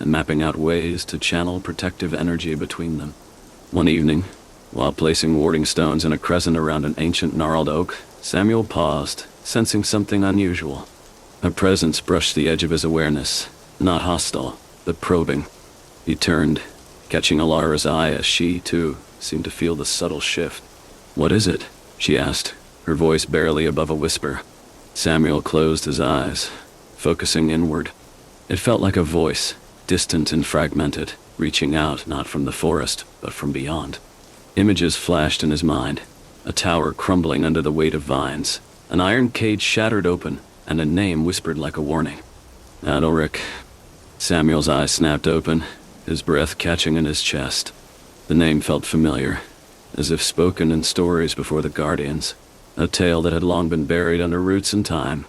and mapping out ways to channel protective energy between them. One evening, while placing warding stones in a crescent around an ancient gnarled oak, Samuel paused, sensing something unusual. A presence brushed the edge of his awareness, not hostile, but probing. He turned, catching Elara's eye as she, too, seemed to feel the subtle shift. "What is it?" she asked, her voice barely above a whisper. Samuel closed his eyes, focusing inward. It felt like a voice, distant and fragmented, reaching out not from the forest, but from beyond. Images flashed in his mind, a tower crumbling under the weight of vines, an iron cage shattered open, and a name whispered like a warning. Adalric. Samuel's eyes snapped open, his breath catching in his chest. The name felt familiar, as if spoken in stories before the Guardians, a tale that had long been buried under roots and time.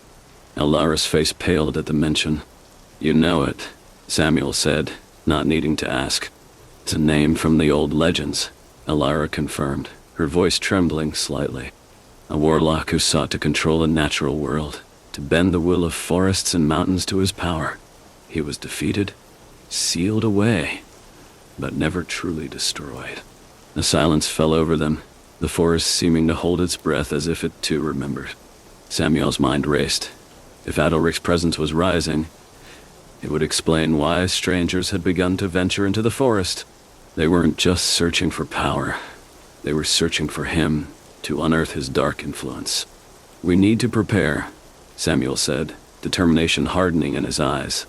Alara's face paled at the mention. You know it, Samuel said, not needing to ask. It's a name from the old legends, Alara confirmed, her voice trembling slightly. A warlock who sought to control the natural world, to bend the will of forests and mountains to his power. He was defeated, sealed away, but never truly destroyed. A silence fell over them, the forest seeming to hold its breath as if it too remembered. Samuel's mind raced. If Adalric's presence was rising, it would explain why strangers had begun to venture into the forest. They weren't just searching for power. They were searching for him, to unearth his dark influence. We need to prepare, Samuel said, determination hardening in his eyes.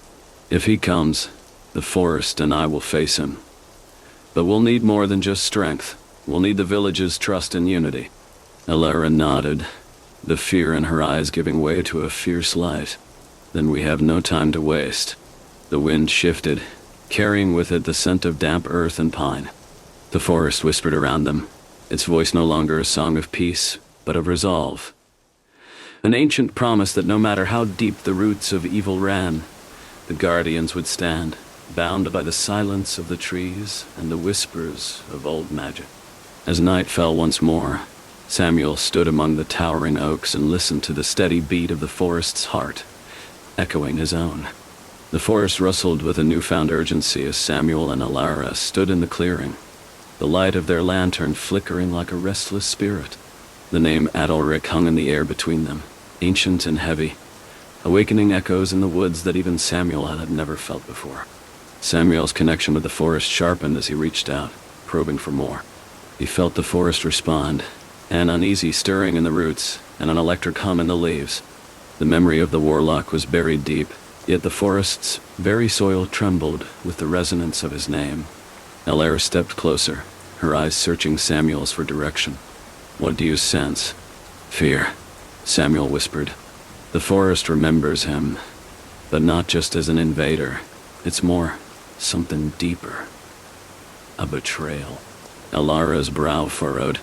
If he comes, the forest and I will face him. But we'll need more than just strength. We'll need the village's trust and unity. Alara nodded, the fear in her eyes giving way to a fierce light. Then we have no time to waste. The wind shifted, carrying with it the scent of damp earth and pine. The forest whispered around them, its voice no longer a song of peace, but of resolve. An ancient promise that no matter how deep the roots of evil ran, the Guardians would stand, bound by the silence of the trees and the whispers of old magic. As night fell once more, Samuel stood among the towering oaks and listened to the steady beat of the forest's heart, echoing his own. The forest rustled with a newfound urgency as Samuel and Alara stood in the clearing, the light of their lantern flickering like a restless spirit. The name Adalric hung in the air between them, ancient and heavy, awakening echoes in the woods that even Samuel had never felt before. Samuel's connection with the forest sharpened as he reached out, probing for more. He felt the forest respond, an uneasy stirring in the roots and an electric hum in the leaves. The memory of the warlock was buried deep, yet the forest's very soil trembled with the resonance of his name. Alara stepped closer, her eyes searching Samuel's for direction. What do you sense? Fear, Samuel whispered. The forest remembers him, but not just as an invader. It's more, something deeper. A betrayal. Alara's brow furrowed.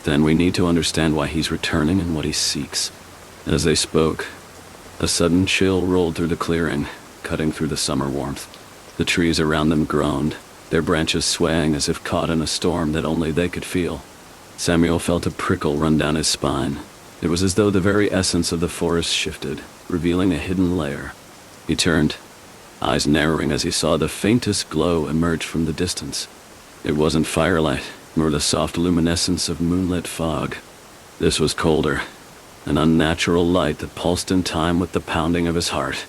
Then we need to understand why he's returning and what he seeks. As they spoke, a sudden chill rolled through the clearing, cutting through the summer warmth. The trees around them groaned, their branches swaying as if caught in a storm that only they could feel. Samuel felt a prickle run down his spine. It was as though the very essence of the forest shifted, revealing a hidden layer. He turned, eyes narrowing as he saw the faintest glow emerge from the distance. It wasn't firelight, nor the soft luminescence of moonlit fog. This was colder, an unnatural light that pulsed in time with the pounding of his heart.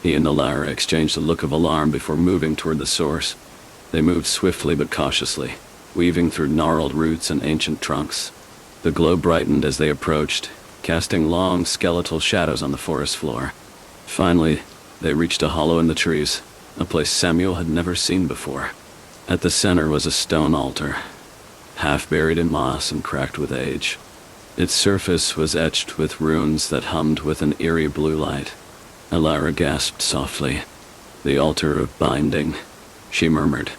He and Alara exchanged a look of alarm before moving toward the source. They moved swiftly but cautiously, weaving through gnarled roots and ancient trunks. The glow brightened as they approached, casting long skeletal shadows on the forest floor. Finally, they reached a hollow in the trees, a place Samuel had never seen before. At the center was a stone altar, half buried in moss and cracked with age. Its surface was etched with runes that hummed with an eerie blue light. Alara gasped softly. The altar of binding, she murmured.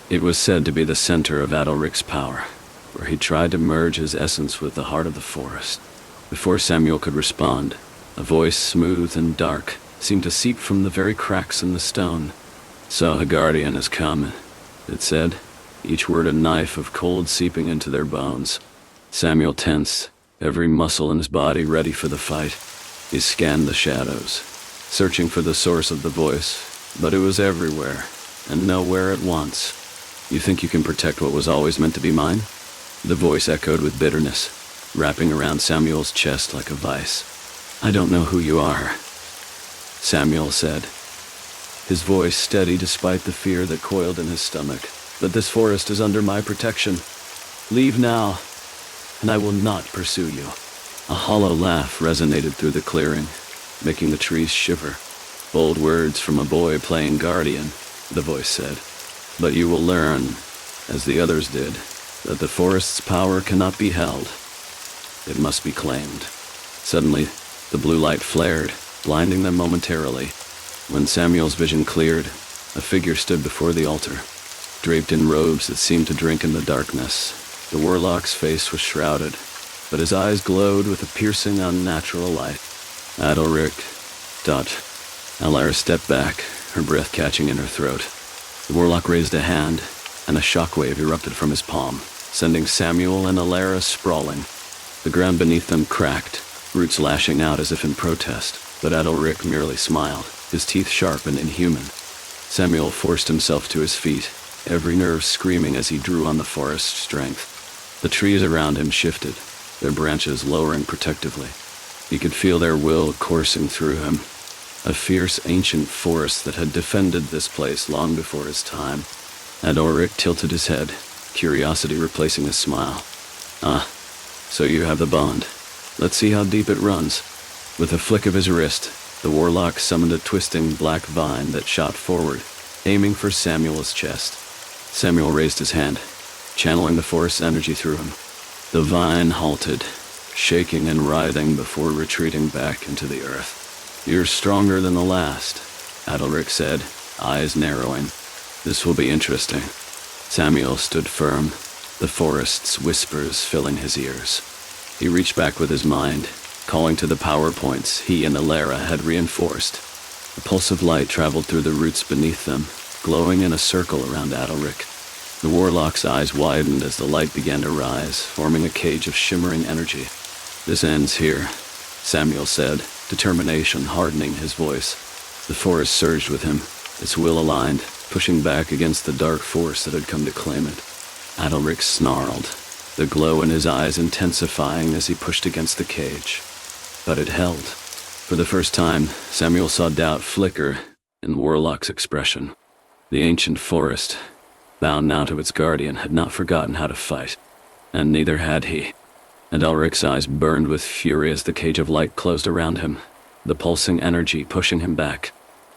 It was said to be the center of Adalric's power, where he tried to merge his essence with the heart of the forest. Before Samuel could respond, a voice smooth and dark seemed to seep from the very cracks in the stone. So a guardian has come, it said, each word a knife of cold seeping into their bones. Samuel tensed, every muscle in his body ready for the fight. He scanned the shadows, searching for the source of the voice, but it was everywhere, and nowhere at once. You think you can protect what was always meant to be mine? The voice echoed with bitterness, wrapping around Samuel's chest like a vice. I don't know who you are, Samuel said, his voice steady despite the fear that coiled in his stomach. But this forest is under my protection. Leave now, and I will not pursue you. A hollow laugh resonated through the clearing, making the trees shiver. Bold words from a boy playing guardian, the voice said. But you will learn, as the others did, that the forest's power cannot be held. It must be claimed. Suddenly, the blue light flared, blinding them momentarily. When Samuel's vision cleared, a figure stood before the altar, draped in robes that seemed to drink in the darkness. The warlock's face was shrouded, but his eyes glowed with a piercing, unnatural light. Adalric, Dot. Alara stepped back, her breath catching in her throat. The warlock raised a hand, and a shockwave erupted from his palm, sending Samuel and Alara sprawling. The ground beneath them cracked, roots lashing out as if in protest, but Adalric merely smiled, his teeth sharp and inhuman. Samuel forced himself to his feet, every nerve screaming as he drew on the forest's strength. The trees around him shifted, their branches lowering protectively. He could feel their will coursing through him, a fierce ancient forest that had defended this place long before his time. Adalric tilted his head, curiosity replacing a smile. Ah, so you have the bond. Let's see how deep it runs. With a flick of his wrist, the warlock summoned a twisting black vine that shot forward, aiming for Samuel's chest. Samuel raised his hand, channeling the forest's energy through him. The vine halted, shaking and writhing before retreating back into the earth. You're stronger than the last, Adalric said, eyes narrowing. This will be interesting. Samuel stood firm, the forest's whispers filling his ears. He reached back with his mind, calling to the power points he and Alara had reinforced. A pulse of light traveled through the roots beneath them, glowing in a circle around Adalric. The warlock's eyes widened as the light began to rise, forming a cage of shimmering energy. This ends here, Samuel said, determination hardening his voice. The forest surged with him, its will aligned, pushing back against the dark force that had come to claim it. Adalric snarled, the glow in his eyes intensifying as he pushed against the cage. But it held. For the first time, Samuel saw doubt flicker in the warlock's expression. The ancient forest, bound now to its guardian, had not forgotten how to fight, and neither had he. Adalric's eyes burned with fury as the cage of light closed around him, the pulsing energy pushing him back.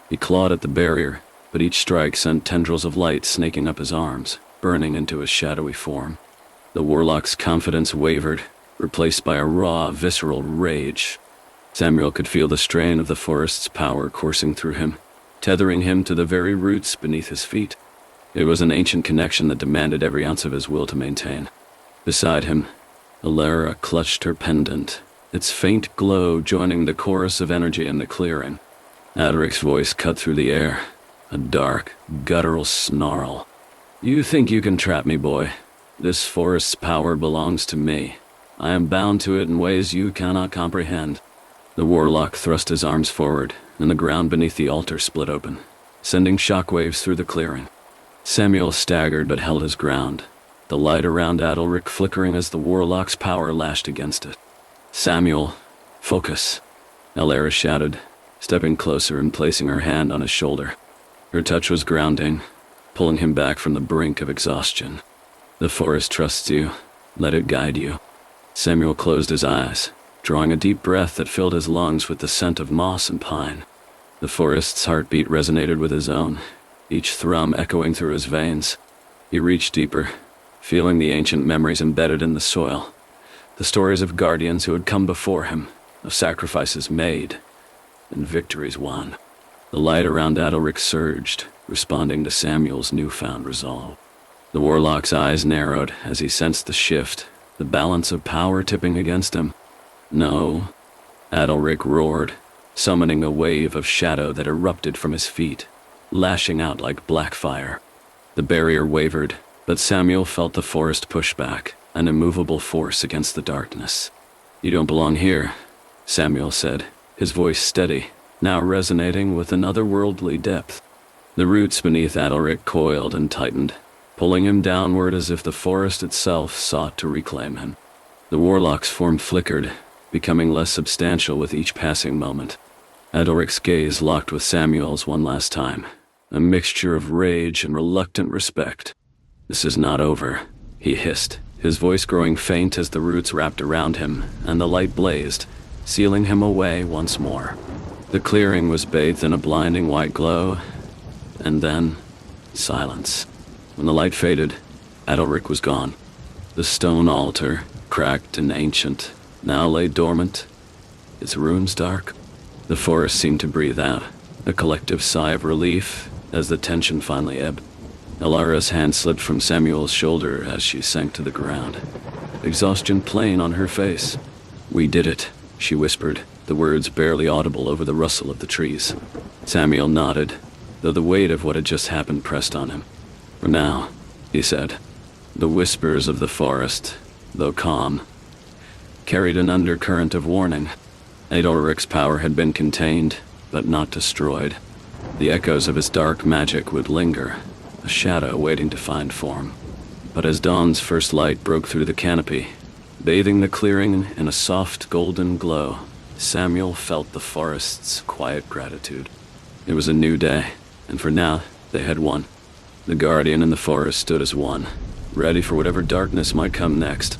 He clawed at the barrier, but each strike sent tendrils of light snaking up his arms, burning into his shadowy form. The warlock's confidence wavered, replaced by a raw, visceral rage. Samuel could feel the strain of the forest's power coursing through him, tethering him to the very roots beneath his feet. It was an ancient connection that demanded every ounce of his will to maintain. Beside him, Alara clutched her pendant, its faint glow joining the chorus of energy in the clearing. Adalric's voice cut through the air, a dark, guttural snarl. You think you can trap me, boy? This forest's power belongs to me. I am bound to it in ways you cannot comprehend. The warlock thrust his arms forward, and the ground beneath the altar split open, sending shockwaves through the clearing. Samuel staggered but held his ground, the light around Adalric flickering as the warlock's power lashed against it. Samuel, focus, Alara shouted, stepping closer and placing her hand on his shoulder. Her touch was grounding, pulling him back from the brink of exhaustion. The forest trusts you. Let it guide you. Samuel closed his eyes, drawing a deep breath that filled his lungs with the scent of moss and pine. The forest's heartbeat resonated with his own, each thrum echoing through his veins. He reached deeper, feeling the ancient memories embedded in the soil, the stories of guardians who had come before him, of sacrifices made, and victories won. The light around Adalric surged, responding to Samuel's newfound resolve. The warlock's eyes narrowed as he sensed the shift, the balance of power tipping against him. No, Adalric roared, summoning a wave of shadow that erupted from his feet, lashing out like black fire. The barrier wavered, but Samuel felt the forest push back, an immovable force against the darkness. You don't belong here, Samuel said, his voice steady, now resonating with an otherworldly depth. The roots beneath Adalric coiled and tightened, pulling him downward as if the forest itself sought to reclaim him. The warlock's form flickered, becoming less substantial with each passing moment. Adalric's gaze locked with Samuel's one last time, a mixture of rage and reluctant respect. This is not over, he hissed, his voice growing faint as the roots wrapped around him and the light blazed, sealing him away once more. The clearing was bathed in a blinding white glow, and then silence. When the light faded, Adalric was gone. The stone altar, cracked and ancient, now lay dormant, its ruins dark. The forest seemed to breathe out, a collective sigh of relief as the tension finally ebbed. Alara's hand slipped from Samuel's shoulder as she sank to the ground, exhaustion plain on her face. "We did it," she whispered, the words barely audible over the rustle of the trees. Samuel nodded, though the weight of what had just happened pressed on him. "For now," he said. The whispers of the forest, though calm, carried an undercurrent of warning. Adalric's power had been contained, but not destroyed. The echoes of his dark magic would linger, a shadow waiting to find form. But as dawn's first light broke through the canopy, bathing the clearing in a soft golden glow, Samuel felt the forest's quiet gratitude. It was a new day, and for now, they had won. The guardian and the forest stood as one, ready for whatever darkness might come next.